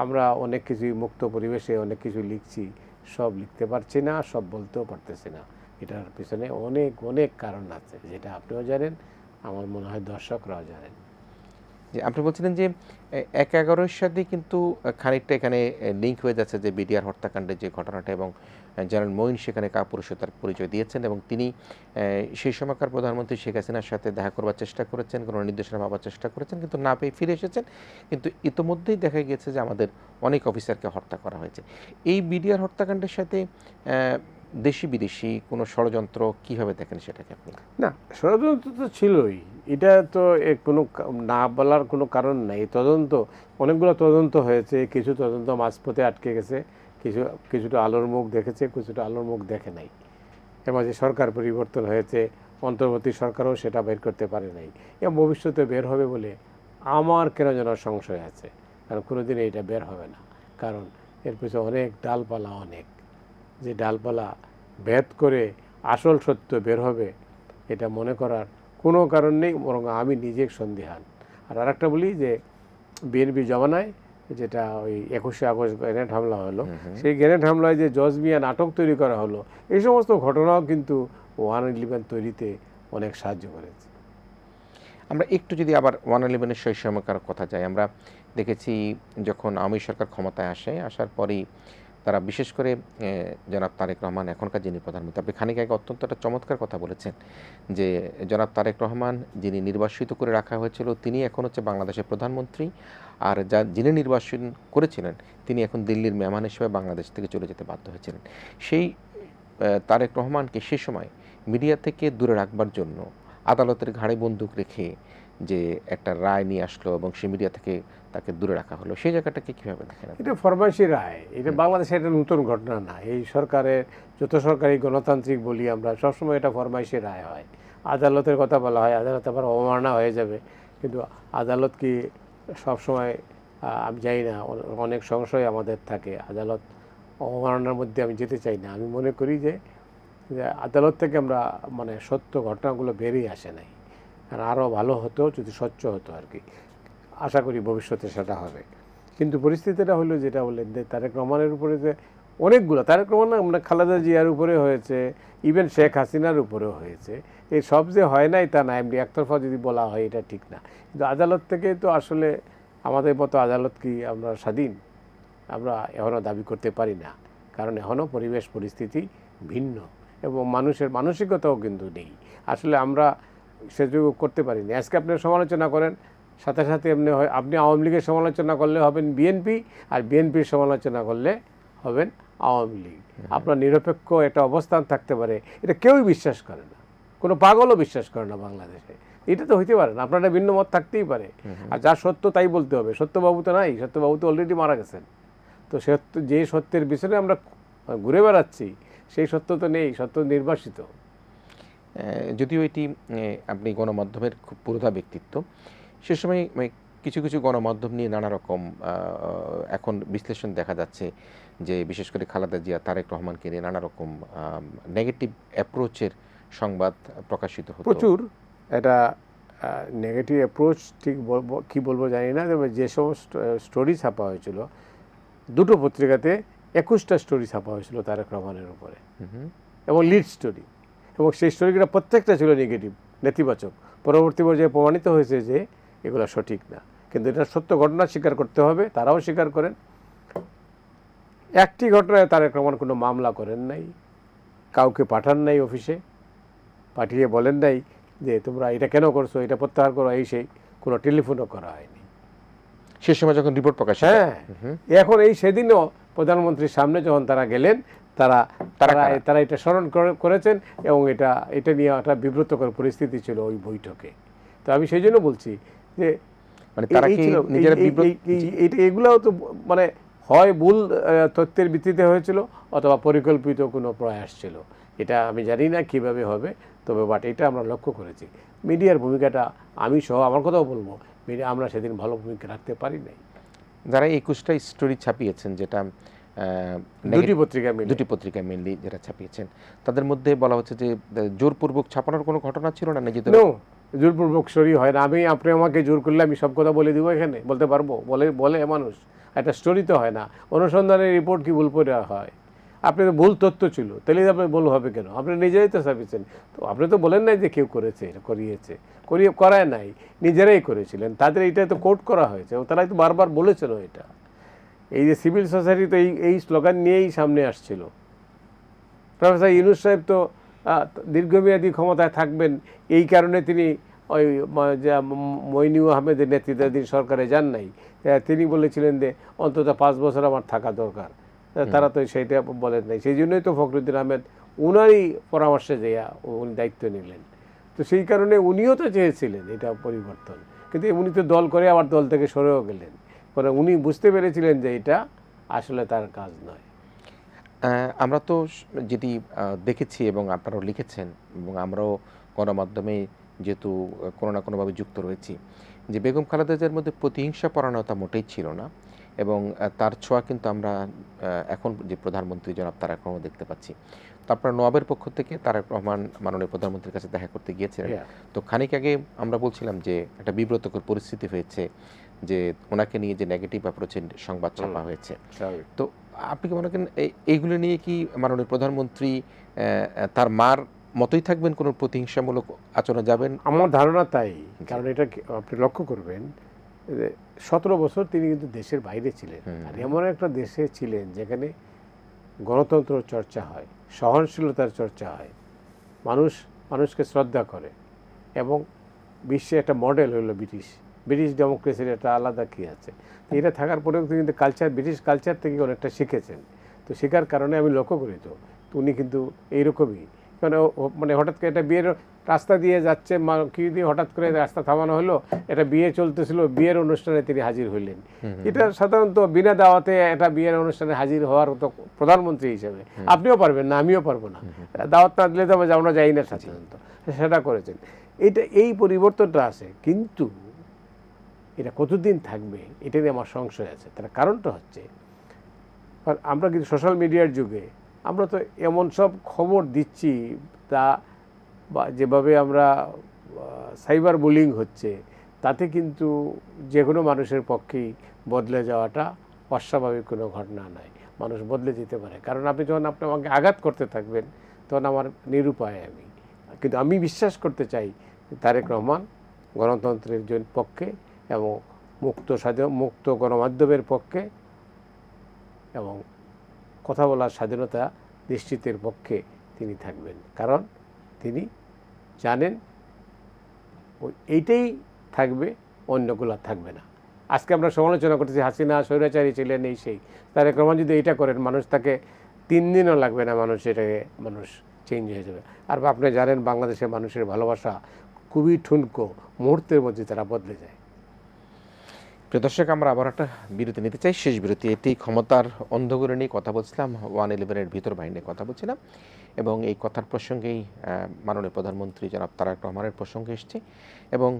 আমরা অনেক কিছুই মুক্ত পরিবেশে অনেক কিছু লিখছি, সব লিখতে পারছি না, সব বলতেও পারতেছি না। এটার পিছনে অনেক অনেক কারণ আছে, যেটা আপনিও জানেন, আমার মনে হয় দর্শকরাও জানেন। যে আপনি বলছিলেন যে ১/১১-এর সাথে কিন্তু খানিকটা এখানে লিঙ্ক হয়ে যাচ্ছে, যে বিডিআর হত্যাকাণ্ডের যে ঘটনাটা, এবং জেনারেল মঈন সেখানে কাপুরুষতার পরিচয় দিয়েছেন এবং তিনি সেই সময়কার প্রধানমন্ত্রী শেখ হাসিনার সাথে দেখা করবার চেষ্টা করেছেন, কোনো নির্দেশনা পাওয়ার চেষ্টা করেছেন, কিন্তু না পেয়ে ফিরে এসেছেন। কিন্তু ইতোমধ্যেই দেখা গিয়েছে যে আমাদের অনেক অফিসারকে হত্যা করা হয়েছে। এই বিডিআর হত্যাকাণ্ডের সাথে দেশি বিদেশি কোনো ষড়যন্ত্র কীভাবে দেখেন সেটাকে আপনি? না, ষড়যন্ত্র তো ছিলই, এটা তো কোনো না বলার কোনো কারণ নাই। তদন্ত, অনেকগুলো তদন্ত হয়েছে, কিছু তদন্ত মাঝপথে আটকে গেছে, কিছুটা আলোর মুখ দেখেছে, কিছুটা আলোর মুখ দেখে নাই। এর মাঝে সরকার পরিবর্তন হয়েছে, অন্তর্বর্তী সরকারও সেটা বের করতে পারে নাই, এবং ভবিষ্যতে বের হবে বলে আমার কেন যেন সংশয় আছে। কারণ কোনোদিনই এটা বের হবে না, কারণ এর পিছনে অনেক ডালপালা, অনেক যে ডালপালা ভেদ করে আসল সত্য বের হবে, এটা মনে করার কোনো কারণ নেই, বরং আমি নিজে সন্দিহান। আর আরেকটা বলি যে বিএনপি জমানায় যেটা ওই 21শে আগস্ট গ্রেনেড হামলা হলো, সেই গ্রেনেড হামলায় যে জজ মিয়া নাটক তৈরি করা হলো, এই সমস্ত ঘটনাও কিন্তু 111 তৈরিতে অনেক সাহায্য করেছে। আমরা একটু যদি আবার 111-এর সেই সময়কার কথা যাই, আমরা দেখেছি যখন আওয়ামী সরকার ক্ষমতায় আসার পরেই তারা বিশেষ করে জনাব তারেক রহমান, এখনকার যিনি প্রধানমন্ত্রী, আপনি খানিক আগে অত্যন্ত একটা চমৎকার কথা বলেছেন যে জনাব তারেক রহমান যিনি নির্বাসিত করে রাখা হয়েছিল, তিনি এখন হচ্ছে বাংলাদেশের প্রধানমন্ত্রী, আর যিনি নির্বাচন করেছিলেন তিনি এখন দিল্লির মেহমান হিসেবে বাংলাদেশ থেকে চলে যেতে বাধ্য হয়েছিলেন। সেই তারেক রহমানকে সে সময় মিডিয়া থেকে দূরে রাখবার জন্য আদালতের ঘাড়ে বন্দুক রেখে যে একটা রায় নিয়ে আসলো এবং সে মিডিয়া থেকে তাকে দূরে রাখা হলো, সেই জায়গাটাকে কীভাবে দেখেন? এটা ফরমাইশি রায়, এটা বাংলাদেশে একটা নতুন ঘটনা না। এই সরকারের যত সরকারি গণতান্ত্রিক বলি আমরা, সবসময় এটা ফরমাইশি রায় হয়। আদালতের কথা বলা হয়, আদালত আবার অবমাননা হয়ে যাবে, কিন্তু আদালত কি সবসময়, আমি জানি না, অনেক সংশয় আমাদের থাকে। আদালত অবমাননার মধ্যে আমি যেতে চাই না। আমি মনে করি যে আদালত থেকে আমরা মানে সত্য ঘটনাগুলো বেরিয়ে আসে নাই, আর আরও ভালো হতো যদি স্বচ্ছ হতো আর কি। আশা করি ভবিষ্যতে সেটা হবে। কিন্তু পরিস্থিতিটা হলো যেটা বললেন যে তারেক রহমানের উপরে যে অনেকগুলো, তারেক রহমান আমরা খালেদা জিয়ার উপরে হয়েছে, ইভেন শেখ হাসিনার উপরেও হয়েছে, এই সব যে হয় নাই তা না, এমনি একতরফা যদি বলা হয় এটা ঠিক না। কিন্তু আদালত থেকে তো আসলে আমাদের মতো আদালত কি আমরা স্বাধীন, আমরা এখনও দাবি করতে পারি না, কারণ এখনও পরিবেশ পরিস্থিতি ভিন্ন এবং মানুষের মানসিকতাও কিন্তু নেই। আসলে আমরা সেযোগ করতে পারি না। আজকে আপনি সমালোচনা করেন, সাথে সাথে এমনি হয় আপনি আওয়ামী লীগের সমালোচনা করলে হবেন বিএনপি, আর বিএনপির সমালোচনা করলে হবেন আওয়ামী লীগ। আপনার নিরপেক্ষ একটা অবস্থান থাকতে পারে, এটা কেউই বিশ্বাস করে না, কোনো পাগলও বিশ্বাস করে না বাংলাদেশে। এটা তো হইতে পারে না, আপনার একটা ভিন্ন মত থাকতেই পারে, আর যা সত্য তাই বলতে হবে। সত্যবাবু তো নাই, সত্যবাবু তো অলরেডি মারা গেছেন। তো সত্য, যে সত্যের পিছনে আমরা ঘুরে বেড়াচ্ছি, সেই সত্য তো নেই, সত্য নির্বাসিত। যদিও এটি আপনি গণমাধ্যমের খুব পুরোধা ব্যক্তিত্ব, সে সময় কিছু কিছু গণমাধ্যম নিয়ে নানা রকম এখন বিশ্লেষণ দেখা যাচ্ছে যে বিশেষ করে খালেদা জিয়া, তারেক রহমানকে নিয়ে নানা রকম নেগেটিভ অ্যাপ্রোচের সংবাদ প্রকাশিত হতো প্রচুর। এটা নেগেটিভ অ্যাপ্রোচ ঠিক বলবো কি বলবো জানি না, তবে যে সমস্ত স্টোরি ছাপা হয়েছিল, দুটো পত্রিকাতে 21টা স্টোরি ছাপা হয়েছিল তারেক রহমানের উপরে, এবং লিড স্টোরি, এবং সেই স্টোরিগুলো প্রত্যেকটা ছিল নেগেটিভ, নেতিবাচক। পরবর্তী পর্যায়ে প্রমাণিত হয়েছে যে এগুলো সঠিক না, কিন্তু এটা সত্য ঘটনা স্বীকার করতে হবে, তারাও স্বীকার করেন। একটি ঘটনায় তারেক রহমান কোনো মামলা করেন নাই, কাউকে পাঠান নাই অফিসে, পাঠিয়ে বলেন নাই যে তোমরা এটা কেন করছো, এটা প্রত্যাহার করো, এই সেই, কোনো টেলিফোনও করা হয়নি সে সময় যখন রিপোর্ট প্রকাশ। হ্যাঁ, এখন এই সেদিনও প্রধানমন্ত্রীর সামনে যখন তারা গেলেন, তারা তারা তারা কারা? তারা এটা স্মরণ করেছেন এবং এটা নিয়ে একটা বিব্রতকর পরিস্থিতি ছিল ওই বৈঠকে। তো আমি সেই জন্য বলছি যে মানে তারা এই কি ছিল নিজেরা বিব্রত? এগুলাও তো মানে হয় ভুল তথ্যের ভিত্তিতে হয়েছিল অথবা পরিকল্পিত কোনো প্রয়াস ছিল, এটা আমি জানি না কিভাবে হবে। তবে বাট এটা আমরা লক্ষ্য করেছি মিডিয়ার ভূমিকাটা, আমি সহ আমার কথাও বলবো, মিডিয়া আমরা সেদিন ভালো ভূমিকা রাখতে পারি নাই। যারা 21টা স্টোরি ছাপিয়েছেন, যেটা দুটি পত্রিকায় মেনলি যেটা ছাপিয়েছেন, তাদের মধ্যে বলা হচ্ছে যে জোরপূর্বক ছাপানোর কোনো ঘটনা ছিল না নিজেদের? নো, জোরপূর্বক স্টোরি হয় না। আপনি আমাকে জোর করলে আমি সব কথা বলে দিব, এখানে বলতে পারবো? বলে মানুষ, একটা স্টোরি তো হয় না। অনুসন্ধানের রিপোর্ট কি ভুল করে হয়? আপনি তো ভুল তথ্য ছিল, তাহলে আপনি ভুল হবে কেন? আপনি নিজেই তো ছাপিয়েছেন। তো আপনি তো বলেন নাই যে কেউ করেছে, করায় নাই, নিজেরাই করেছিলেন। তাদের এইটা তো কোট করা হয়েছে এবং তারাই তো বারবার বলেছিল এটা। এই যে সিভিল সোসাইটি তো এই স্লোগান নিয়েই সামনে আসছিল। প্রফেসর ইউনূস সাহেব তো দীর্ঘমেয়াদী ক্ষমতায় থাকবেন, এই কারণে তিনি ওই মইনু আহমেদের নেতৃত্বাধীন সরকারে যান নাই। তিনি বলেছিলেন যে অন্তত 5 বছর আমার থাকা দরকার। তারা তো সেইটা বলেন নাই। সেই জন্যই তো ফখরুদ্দিন আহমেদ উনারই পরামর্শে যেয়া উনি দায়িত্ব নিলেন। তো সেই কারণে উনিও তো চেয়েছিলেন এটা পরিবর্তন, কিন্তু উনি তো দল করে আবার দল থেকে সরেও গেলেন। কারণ উনি বুঝতে পেরেছিলেন যে এটা আসলে তার কাজ নয়। আমরা তো যেটি দেখেছি এবং আপনারাও লিখেছেন এবং আমরাও গণমাধ্যমে যেহেতু কোনো না কোনোভাবে যুক্ত রয়েছি, যে বেগম খালেদা জিয়ার মধ্যে প্রতিহিংসা পরায়ণতা মোটেই ছিল না এবং তার ছোঁয়া কিন্তু আমরা এখন যে প্রধানমন্ত্রী জনাব তারেক রহমান দেখতে পাচ্ছি। তারপর নওয়াবের পক্ষ থেকে তারেক রহমান মাননীয় প্রধানমন্ত্রীর কাছে দেখা করতে গিয়েছিলেন। তো খানিক আগে আমরা বলছিলাম যে একটা বিব্রতকর পরিস্থিতি হয়েছে, যে ওনাকে নিয়ে যে নেগেটিভ অ্যাপ্রোচের সংবাদ ছাপা হয়েছে। তো আপনি কি মনে করেন এইগুলো নিয়ে কি মাননীয় প্রধানমন্ত্রী তার মার মতোই থাকবেন, কোনো প্রতিহিংসামূলক আচরণে যাবেন? আমার ধারণা তাই। কারণ এটা আপনি লক্ষ্য করবেন যে 17 বছর তিনি কিন্তু দেশের বাইরে ছিলেন, আর এমন একটা দেশে ছিলেন যেখানে গণতন্ত্র চর্চা হয়, সহনশীলতার চর্চা হয়, মানুষকে শ্রদ্ধা করে এবং বিশ্বে একটা মডেল হলো ব্রিটিশ ডেমোক্রেসির একটা আলাদা কী আছে। এটা থাকার পরেও তিনি কিন্তু ব্রিটিশ কালচার থেকে অনেকটা শিখেছেন। তো শেখার কারণে আমি লক্ষ্য করি তো উনি কিন্তু এইরকমই, কারণ মানে হঠাৎ করে একটা বিয়ের রাস্তা দিয়ে যাচ্ছে, কি দিয়ে হঠাৎ করে রাস্তা থামানো হলো, একটা বিয়ে চলতেছিল, বিয়ের অনুষ্ঠানে তিনি হাজির হইলেন। এটা সাধারণত বিনা দাওয়াতে একটা বিয়ের অনুষ্ঠানে হাজির হওয়ার তো প্রধানমন্ত্রী হিসেবে আপনিও পারবেন না, আমিও পারবো না। দাওয়াত না দিলে তো আমরা যাই না সাধারণত, সেটা করেছেন। এই পরিবর্তনটা আছে, কিন্তু এটা কতদিন থাকবে এটা নিয়ে আমার সংশয় আছে। তার কারণটা হচ্ছে আমরা কিন্তু সোশ্যাল মিডিয়ার যুগে আমরা তো এমন সব খবর দিচ্ছি, তা বা যেভাবে আমরা সাইবার বুলিং হচ্ছে, তাতে কিন্তু যে কোনো মানুষের পক্ষেই বদলে যাওয়াটা অস্বাভাবিক কোনো ঘটনা নয়। মানুষ বদলে যেতে পারে, কারণ আপনি যখন আমাকে আঘাত করতে থাকবেন তখন আমার নিরুপায় আমি। কিন্তু আমি বিশ্বাস করতে চাই তারেক রহমান গণতন্ত্রের পক্ষে এবং মুক্ত গণমাধ্যমের পক্ষে এবং কথা বলার স্বাধীনতা নিশ্চিতের পক্ষে তিনি থাকবেন, কারণ তিনি জানেন এইটাই থাকবে, অন্যগুলো থাকবে না। আজকে আমরা সমালোচনা করতেছি হাসিনা স্বৈরাচারী ছিলেন, এই সেই। তারেক রহমান যদি এইটা করেন, মানুষ তাকে 3 দিনও লাগবে না, মানুষ চেঞ্জ হয়ে যাবে। আর আপনি জানেন বাংলাদেশের মানুষের ভালোবাসা খুবই ঠুনকো, মুহূর্তের মধ্যে তারা বদলে যায়। প্রিয় দর্শক, আমরা আবার একটা বিরতি নিতে চাই, শেষ বিরতি। এটি ক্ষমতার অন্ধকার নিয়ে কথা বলছিলাম, 111-এর ভিতর বাহিনী কথা বলছিলাম এবং এই কথার প্রসঙ্গেই মাননীয় প্রধানমন্ত্রী জনাব তারেক রহমানের প্রসঙ্গে এসছে এবং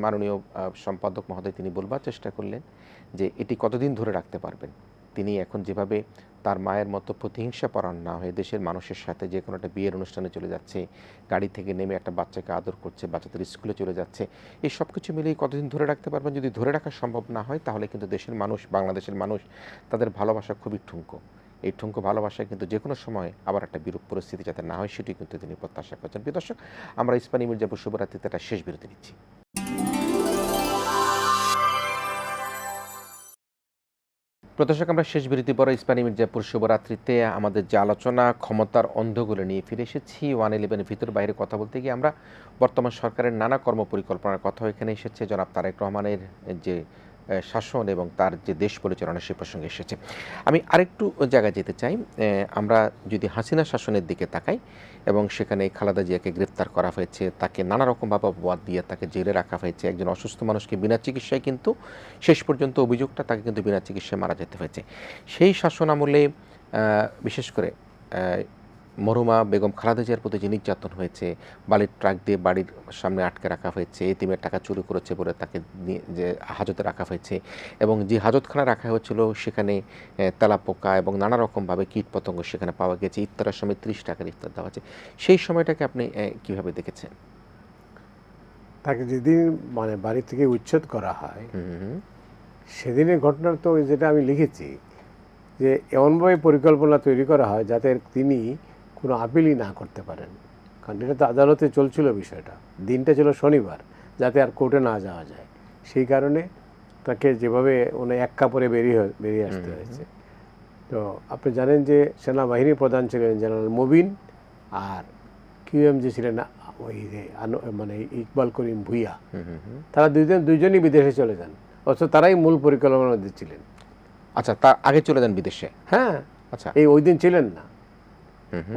মাননীয় সম্পাদক মহোদয় তিনি বলবার চেষ্টা করলেন যে এটি কতদিন ধরে রাখতে পারবেন। তিনি এখন যেভাবে তার মায়ের মতো প্রতিহিংসা পরায়ণ না হয়ে দেশের মানুষের সাথে যে কোনো একটা বিয়ের অনুষ্ঠানে চলে যাচ্ছে, গাড়ি থেকে নেমে একটা বাচ্চাকে আদর করছে, বাচ্চাদের স্কুলে চলে যাচ্ছে, এই সব কিছু মিলিয়ে কতদিন ধরে রাখতে পারবেন? যদি ধরে রাখা সম্ভব না হয়, তাহলে কিন্তু দেশের মানুষ, বাংলাদেশের মানুষ, তাদের ভালোবাসা খুবই ঠুনকো। এই ঠুনকো ভালোবাসায় কিন্তু যে কোনো সময় আবার একটা বিরূপ পরিস্থিতি যাতে না হয়, সেটি কিন্তু তিনি প্রত্যাশা করছেন। প্রিয় দর্শক, আমরা ইস্পানী মির্জাপুর শুভরাত্রিতে একটা শেষ বিরতি নিচ্ছি। প্রদর্শক, আমরা শেষ বিরতি পরে ইস্পানী মির্জাপুর শুভরাত্রিতে আমাদের যে আলোচনা ক্ষমতার অন্ধগুলো নিয়ে ফিরে এসেছি। 111-এর ভিতর বাইরে কথা বলতে গিয়ে আমরা বর্তমান সরকারের নানা কর্মপরিকল্পনার কথা এখানে এসেছে। জনাব তারেক রহমানের যে শাসন এবং তার যে দেশ পরিচালনা সে প্রসঙ্গে এসেছে। আমি আরেকটু জায়গায় যেতে চাই। আমরা যদি হাসিনা শাসনের দিকে তাকাই এবং সেখানে খালেদা জিয়াকে গ্রেপ্তার করা হয়েছে, তাকে নানা রকমভাবে অপবাদ দিয়ে তাকে জেলে রাখা হয়েছে। একজন অসুস্থ মানুষকে বিনা চিকিৎসায় কিন্তু শেষ পর্যন্ত অভিযোগটা তাকে কিন্তু বিনা চিকিৎসায় মারা যেতে হয়েছে। সেই শাসন আমলে বিশেষ করে মরহুমা বেগম খালেদা জিয়ার প্রতি যে নির্যাতন হয়েছে, বালির ট্রাক দিয়ে বাড়ির সামনে আটকে রাখা হয়েছে, এতিমের টাকা চুরি করেছে বলে তাকে নিয়ে যে হাজতে রাখা হয়েছে এবং যে হাজতখানা রাখা হয়েছিল সেখানে তেলাপোকা এবং নানা রকমভাবে কীটপতঙ্গ সেখানে পাওয়া গেছে। ইফতারের সময় 30 টাকার ইফতার দেওয়া হয়েছে। সেই সময়টাকে আপনি কিভাবে দেখেছেন? তাকে যেদিন মানে বাড়ি থেকে উচ্ছেদ করা হয় সেদিনের ঘটনার তো যেটা আমি লিখেছি যে এমনভাবে পরিকল্পনা তৈরি করা হয় যাতে তিনি কোনো আপিলই না করতে পারেন, কারণ এটা তো আদালতে চলছিল বিষয়টা, দিনটা ছিল শনিবার, যাতে আর কোর্টে না যাওয়া যায়। সেই কারণে তাকে যেভাবে উনি এক কাপড়ে বেরিয়ে আসতে হয়েছে। তো আপনি জানেন যে সেনাবাহিনীর প্রধান ছিলেন জেনারেল মুবিন, আর কিউএমজি ছিলেন ওই যে মানে ইকবাল করিম ভুইয়া। তারা দুইজনই বিদেশে চলে যান, অথচ তারাই মূল পরিকল্পনা দিচ্ছিলেন। আচ্ছা, তার আগে চলে যান বিদেশে? হ্যাঁ, আচ্ছা, ওই দিন ছিলেন না।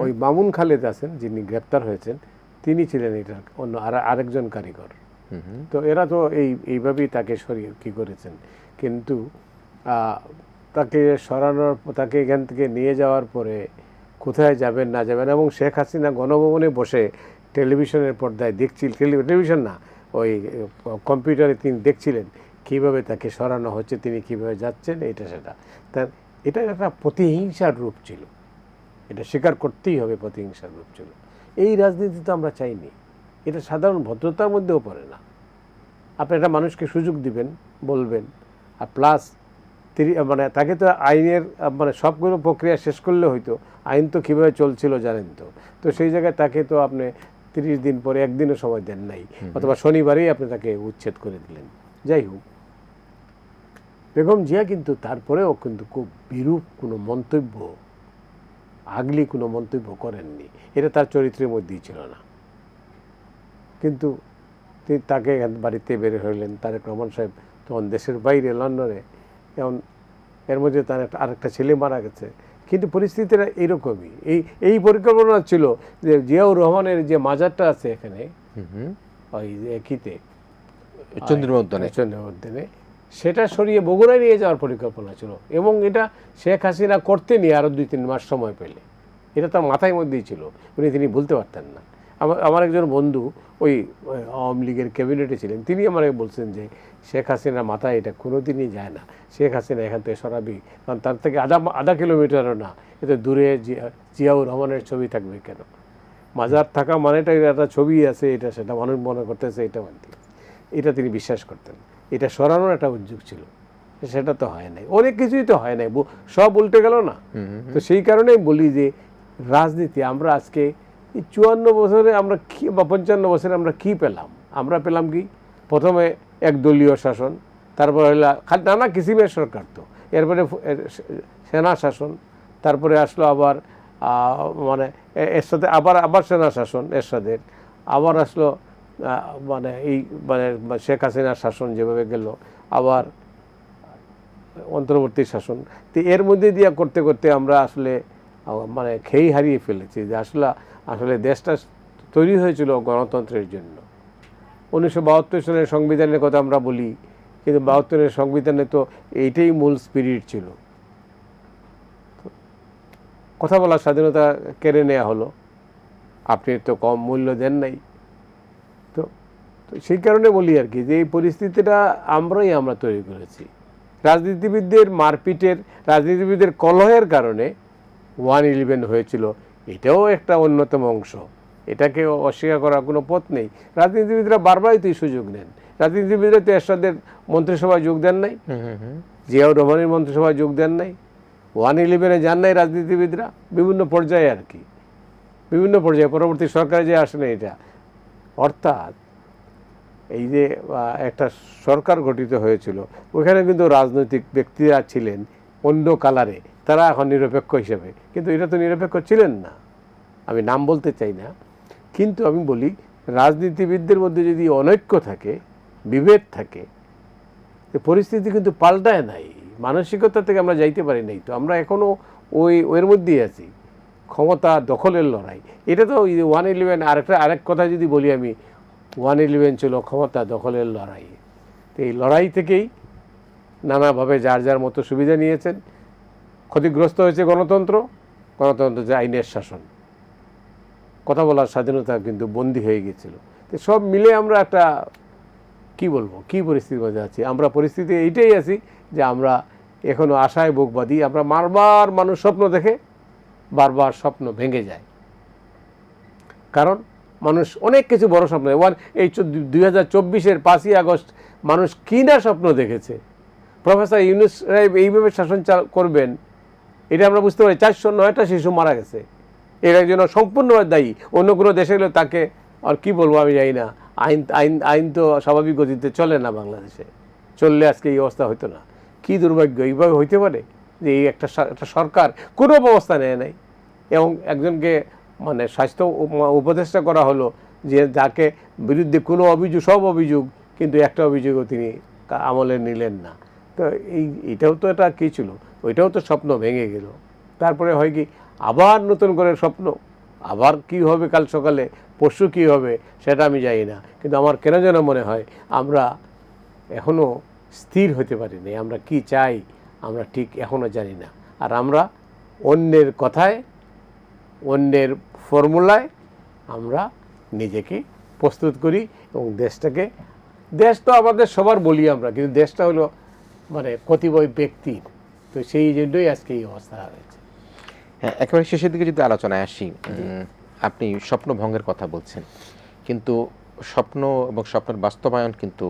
ওই মামুন খালেদ আছেন যিনি গ্রেপ্তার হয়েছেন, তিনি ছিলেন এটা অন্য আরেকজন কারিগর। তো এরা তো এইভাবেই তাকে সরিয়ে কি করেছেন। কিন্তু তাকে সরানোর, তাকে এখান থেকে নিয়ে যাওয়ার পরে কোথায় যাবেন না যাবেন, এবং শেখ হাসিনা গণভবনে বসে টেলিভিশনের পর্দায় দেখছিলেন, টেলিভিশন না ওই কম্পিউটারে তিনি দেখছিলেন কীভাবে তাকে সরানো হচ্ছে, তিনি কীভাবে যাচ্ছেন, এটা সেটা। তার এটা একটা প্রতিহিংসার রূপ ছিল, এটা স্বীকার করতেই হবে, প্রতিহিংসার রূপ ছিল। এই রাজনীতি তো আমরা চাইনি, এটা সাধারণ ভদ্রতার মধ্যেও পড়ে না। আপনি একটা মানুষকে সুযোগ দিবেন, বলবেন, আর প্লাস মানে তাকে তো আইনের মানে সবগুলো প্রক্রিয়া শেষ করলে হয়তো, আইন তো কীভাবে চলছিল জানেন তো। তো সেই জায়গায় তাকে তো আপনি 30 দিন পরে একদিনও সময় দেন নাই, অথবা শনিবারেই আপনি তাকে উচ্ছেদ করে দিলেন। যাই হোক, বেগম জিয়া কিন্তু তারপরেও কিন্তু খুব বিরূপ কোনো মন্তব্য, আগলি কোনো মন্তব্য করেননি, এটা তার চরিত্রের মধ্যেই ছিল না। কিন্তু তাকে বাড়িতে বের হইলেন, তারেক রহমান সাহেব তখন দেশের বাইরে লন্ডনে, এখন এর মধ্যে তার আরেকটা ছেলে মারা গেছে। কিন্তু পরিস্থিতিটা এইরকমই। এই পরিকল্পনা ছিল যে জিয়াউর রহমানের যে মাজারটা আছে এখানে ওই কিতে চন্দ্রমোদ্যানে, সেটা সরিয়ে বগুড়ায় নিয়ে যাওয়ার পরিকল্পনা ছিল, এবং এটা শেখ হাসিনা করতে নিয়ে আরও 2-3 মাস সময় পেলে। এটা তার মাথায় মধ্যেই ছিল, তিনি ভুলতে পারতেন না। আমার একজন বন্ধু ওই আওয়ামী লীগের ক্যাবিনেটে ছিলেন, তিনি আমাকে বলছেন যে শেখ হাসিনার মাথায় এটা কোনোদিনই যায় না, শেখ হাসিনা এখান থেকে সরাবি, কারণ তার থেকে আধা কিলোমিটারও না, এতে দূরে জিয়াউর রহমানের ছবি থাকবে কেন? মাজার থাকা মানেটা একটা ছবি আছে, এটা সেটা মানুষ মনে করতেছে এটা মানতে, এটা তিনি বিশ্বাস করতেন। এটা সরানোর একটা উদ্যোগ ছিল, সেটা তো হয় নাই, অনেক কিছুই তো হয় নাই, সব উল্টে গেল না। তো সেই কারণেই বলি যে রাজনীতি আমরা আজকে 54 বছরে আমরা কি বা 55 বছরে আমরা কি পেলাম? আমরা পেলাম কি? প্রথমে একদলীয় শাসন, তারপরে হলো নানা কিসিমের সরকার, তো এরপরে সেনা শাসন, তারপরে আসলো আবার মানে এর সাথে আবার সেনা শাসন, এরশাদের আবার আসলো মানে এই মানে শেখ হাসিনার শাসন যেভাবে গেল, আবার অন্তর্বর্তী শাসন। তো এর মধ্যে দিয়ে করতে করতে আমরা আসলে মানে খেই হারিয়ে ফেলেছি যে আসলে দেশটা তৈরি হয়েছিল গণতন্ত্রের জন্য। 1972 সালের সংবিধানের কথা আমরা বলি, কিন্তু 72-এর সংবিধানে তো এইটাই মূল স্পিরিট ছিল। কথা বলার স্বাধীনতা কেড়ে নেওয়া হলো, আপনি তো কম মূল্য দেন নাই। তো সেই কারণে বলি আর কি যে এই পরিস্থিতিটা আমরা তৈরি করেছি। রাজনীতিবিদদের মারপিটের, রাজনীতিবিদদের কলহের কারণে 1/11 হয়েছিল, এটাও একটা অন্যতম অংশ, এটাকে অস্বীকার করার কোনো পথ নেই। রাজনীতিবিদরা বারবারই তো সুযোগ নেন, রাজনীতিবিদরা তো এরশাদের মন্ত্রিসভায় যোগ দেন নাই, জিয়াউর রহমানের মন্ত্রিসভায় যোগ দেন নাই, 1/11-এ যান নাই রাজনীতিবিদরা, বিভিন্ন পর্যায়ে আর কি, বিভিন্ন পর্যায়ে পরবর্তী সরকারে যে আসে না এটা। অর্থাৎ এই যে একটা সরকার গঠিত হয়েছিল, ওইখানে কিন্তু রাজনৈতিক ব্যক্তিরা ছিলেন অন্য কালারে, তারা এখন নিরপেক্ষ হিসেবে, কিন্তু এটা তো নিরপেক্ষ ছিলেন না। আমি নাম বলতে চাই না, কিন্তু আমি বলি রাজনীতিবিদদের মধ্যে যদি অনৈক্য থাকে, বিভেদ থাকে, যে পরিস্থিতি কিন্তু পাল্টায় নাই, মানসিকতা থেকে আমরা যাইতে পারি নাই, তো আমরা এখনও ওর মধ্যেই আছি, ক্ষমতা দখলের লড়াই। এটা তো 111 আরেক কথা যদি বলি আমি, 111 ছিল ক্ষমতা দখলের লড়াই। তো এই লড়াই থেকেই নানাভাবে যার যার মতো সুবিধা নিয়েছেন, ক্ষতিগ্রস্ত হয়েছে গণতন্ত্র যে আইনের শাসন, কথা বলার স্বাধীনতা কিন্তু বন্দী হয়ে গিয়েছিল। তো সব মিলে আমরা একটা কি বলবো, কি পরিস্থিতির মধ্যে আছি আমরা, পরিস্থিতি এইটাই আছি যে আমরা এখনও আশায় বুক বাঁধি, আমরা বারবার মানুষ স্বপ্ন দেখে, বারবার স্বপ্ন ভেঙে যায়, কারণ মানুষ অনেক কিছু বড় স্বপ্ন, এই 2024-এর 5ই আগস্ট মানুষ কি না স্বপ্ন দেখেছে, প্রফেসর ইউনূস এইভাবে শাসন করবেন, এটা আমরা বুঝতে পারি। 409টা শিশু মারা গেছে, এর একজন সম্পূর্ণভাবে দায়ী। অন্য কোনো দেশে গেলে তাকে আর কি বলবো আমি জানি না, আইন তো স্বাভাবিক গতিতে চলে না বাংলাদেশে, চললে আজকে এই অবস্থা হতো না। কি দুর্ভাগ্য, এইভাবে হইতে পারে যে এই একটা সরকার কোনো ব্যবস্থা নেয় নাই, এবং একজনকে মানে স্বাস্থ্য উপদেষ্টা করা হলো যে যাকে বিরুদ্ধে কোনো অভিযোগ, সব অভিযোগ, কিন্তু একটা অভিযোগও তিনি আমলে নিলেন না। তো এটাও তো একটা কী ছিল, ওইটাও তো স্বপ্ন ভেঙে গেল। তারপরে হয় কি, আবার নতুন করে স্বপ্ন, আবার কি হবে কাল সকালে, পরশু কী হবে সেটা আমি জানি না, কিন্তু আমার কেন যেন মনে হয় আমরা এখনও স্থির হতে পারিনি। আমরা কি চাই আমরা ঠিক এখনও জানি না, আর আমরা অন্যের কথায়, অন্যের ফর্মুলায় আমরা নিজেকে প্রস্তুত করি, এবং দেশ তো আমাদের সবার বলি আমরা, কিন্তু দেশটা হলো মানে কতিপয় ব্যক্তির, তো সেই জন্যই আজকে এই অবস্থা হয়েছে। হ্যাঁ, একেবারে শেষের দিকে যদি আলোচনায় আসি, আপনি স্বপ্ন ভঙ্গের কথা বলছেন, কিন্তু স্বপ্ন এবং স্বপ্নের বাস্তবায়ন কিন্তু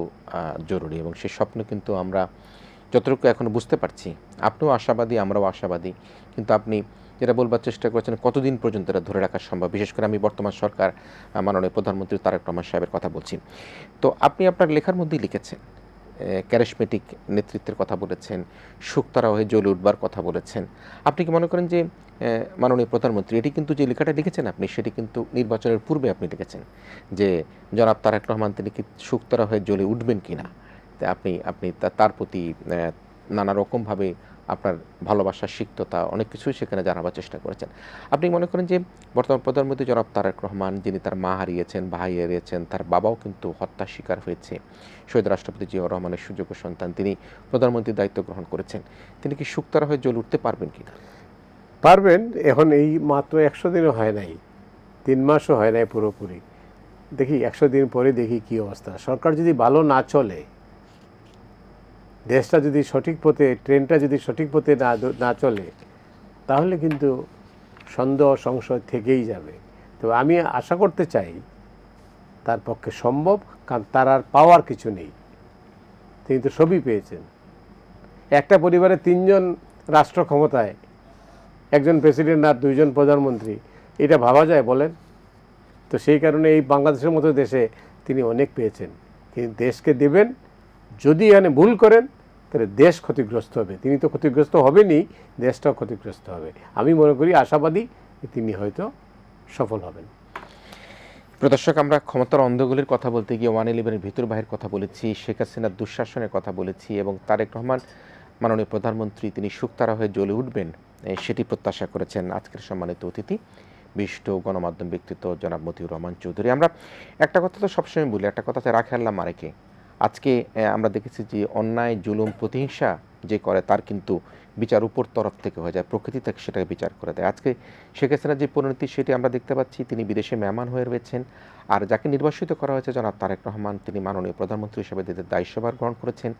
জরুরি, এবং সেই স্বপ্ন কিন্তু আমরা যতটুকু এখন বুঝতে পারছি, আপনিও আশাবাদী, আমরাও আশাবাদী, কিন্তু আপনি যেটা বলবার চেষ্টা করেছেন কতদিন পর্যন্ত এটা ধরে রাখা সম্ভব, বিশেষ করে আমি বর্তমান সরকার মাননীয় প্রধানমন্ত্রী তারেক রহমান সাহেবের কথা বলছি। তো আপনি আপনার লেখার মধ্যেই লিখেছেন, ক্যারিশমেটিক নেতৃত্বের কথা বলেছেন, শুকতারা হয়ে জ্বলে উঠবার কথা বলেছেন। আপনি কি মনে করেন যে মাননীয় প্রধানমন্ত্রী, এটি কিন্তু যে লেখাটা লিখেছেন আপনি, সেটি কিন্তু নির্বাচনের পূর্বে আপনি লিখেছেন যে জনাব তারেক রহমান তিনি কি শুকতারা হয়ে জ্বলে উঠবেন কিনা, আপনি তার প্রতি নানা রকমভাবে আপনার ভালোবাসা, সিক্ততা অনেক কিছুই সেখানে জানাবার চেষ্টা করেছেন। আপনি মনে করেন যে বর্তমান প্রধানমন্ত্রী জনাব তারেক রহমান, যিনি তার মা হারিয়েছেন, ভাই হারিয়েছেন, তার বাবাও কিন্তু হত্যার শিকার হয়েছে, শহীদ রাষ্ট্রপতি জিয়াউর রহমানের সুযোগ্য সন্তান, তিনি প্রধানমন্ত্রীর দায়িত্ব গ্রহণ করেছেন, তিনি কি শুকতারা হয়ে জ্বলে উঠতে পারবেন কিনা? পারবেন। এখন এই মাত্র 100 দিনও হয় নাই, 3 মাসও হয় নাই পুরোপুরি। দেখি 100 দিন পরে দেখি কি অবস্থা। সরকার যদি ভালো না চলে, দেশটা যদি সঠিক পথে, ট্রেনটা যদি সঠিক পথে না চলে, তাহলে কিন্তু সন্দেহ সংশয় থেকেই যাবে। তো আমি আশা করতে চাই তার পক্ষে সম্ভব, কারণ তার আর পাওয়ার কিছু নেই, তিনি তো সবই পেয়েছেন। একটা পরিবারে 3 জন রাষ্ট্র ক্ষমতায়, একজন প্রেসিডেন্ট আর 2 জন প্রধানমন্ত্রী, এটা ভাবা যায় বলেন? তো সেই কারণে এই বাংলাদেশের মতো দেশে তিনি অনেক পেয়েছেন, কিন্তু দেশকে দেবেন, যদি এখানে ভুল করেন তাহলে দেশ ক্ষতিগ্রস্ত হবে। তিনি তো ক্ষতিগ্রস্ত হবেনই, দেশটাও ক্ষতিগ্রস্ত হবে। আমি মনে করি, আশাবাদী তিনি হয়তো সফল হবেন। প্রদর্শক, আমরা ক্ষমতার অন্ধগুলির কথা বলতে গিয়ে 111-এর ভিতর বাহির কথা বলেছি, শেখ হাসিনার দুঃশাসনের কথা বলেছি, এবং তারেক রহমান মাননীয় প্রধানমন্ত্রী তিনি শুকতারা হয়ে জ্বলে উঠবেন সেটি প্রত্যাশা করেছেন আজকের সম্মানিত অতিথি, বিশিষ্ট গণমাধ্যম ব্যক্তিত্ব জনাব মতিউর রহমান চৌধুরী। আমরা একটা কথা তো সবসময় বলি, একটা কথা আছে, রাখে আল্লাহ মারেকে। আজকে আমরা দেখেছি যে অন্যায়, জুলুম, প্রতিহিংসা যে করে তার কিন্তু বিচার উপর তরফ থেকে হয়ে যায়, প্রকৃতি থেকে সেটাকে বিচার করে দেয়। আজকে শেখ হাসিনার যে পরিণতি সেটি আমরা দেখতে পাচ্ছি, তিনি বিদেশে মেহমান হয়ে রয়েছেন, আর যাকে নির্বাসিত করা হয়েছে জনাব তারেক রহমান, তিনি মাননীয় প্রধানমন্ত্রী হিসেবে দায়িত্বভার গ্রহণ করেছেন।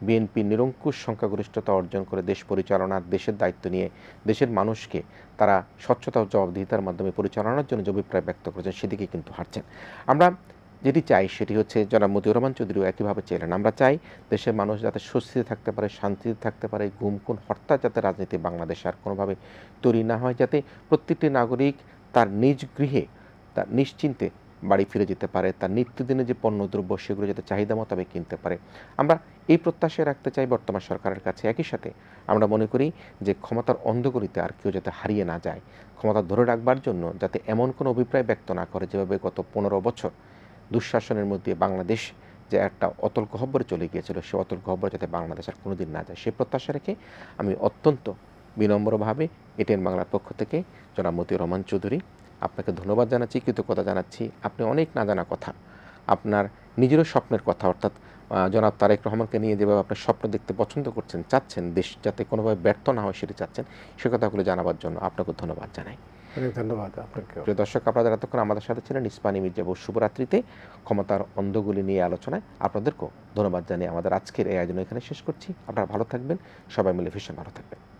বিএনপি নিরঙ্কুশ সংখ্যাগরিষ্ঠতা অর্জন করে দেশ পরিচালনার, দেশের দায়িত্ব নিয়ে দেশের মানুষকে তারা স্বচ্ছতা ও জবাবদিহিতার মাধ্যমে পরিচালনার জন্য যে অভিপ্রায় ব্যক্ত করেছেন সেদিকে কিন্তু হাঁটছেন। আমরা যেটি চাই সেটি হচ্ছে, জনাব মতিউর রহমান চৌধুরীও একইভাবে চাইলেন, আমরা চাই দেশের মানুষ যাতে স্বস্তিতে থাকতে পারে, শান্তিতে থাকতে পারে, গুম খুন হত্যা যাতে রাজনীতি বাংলাদেশে আর কোনোভাবে তৈরি না হয়, যাতে প্রত্যেকটি নাগরিক তার নিজ গৃহে তার নিশ্চিন্তে বাড়ি ফিরে যেতে পারে, তার নিত্যদিনের যে পণ্যদ্রব্য সেগুলো যাতে চাহিদা মোতাবেক কিনতে পারে, আমরা এই প্রত্যাশায় রাখতে চাই বর্তমান সরকারের কাছে। একই সাথে আমরা মনে করি যে ক্ষমতার অন্ধকারিতে আর কেউ যাতে হারিয়ে না যায়, ক্ষমতা ধরে রাখবার জন্য যাতে এমন কোনো অভিপ্রায় ব্যক্ত না করে যেভাবে গত 15 বছর দুঃশাসনের মধ্যে বাংলাদেশ যে একটা অতল গহ্বরে চলে গিয়েছিল, সে অতল গহ্বরে যাতে বাংলাদেশ আর কোনোদিন না যায়, সে প্রত্যাশা রেখে আমি অত্যন্ত বিনম্রভাবে এটিএন বাংলার পক্ষ থেকে জনাব মতিউর রহমান চৌধুরী আপনাকে ধন্যবাদ জানাচ্ছি, কৃতজ্ঞতা জানাচ্ছি। আপনি অনেক না জানা কথা, আপনার নিজেরও স্বপ্নের কথা, অর্থাৎ জনাব তারেক রহমানকে নিয়ে যেভাবে আপনি স্বপ্ন দেখতে পছন্দ করছেন, চাচ্ছেন দেশ যাতে কোনোভাবে ব্যর্থ না হয় সেটি চাচ্ছেন, সে কথাগুলো জানাবার জন্য আপনাকে ধন্যবাদ জানাই। অনেক ধন্যবাদ আপনাকে। প্রিয় দর্শক, আপনারা এতক্ষণ আমাদের সাথে ছিলেন ইস্পানী মির্জা শুভরাত্রিতে ক্ষমতার অন্ধগুলি নিয়ে আলোচনায়। আপনাদেরকেও ধন্যবাদ জানিয়ে আমাদের আজকের এই আয়োজন এখানে শেষ করছি। আপনারা ভালো থাকবেন, সবাই মিলে ভীষণ ভালো থাকবেন।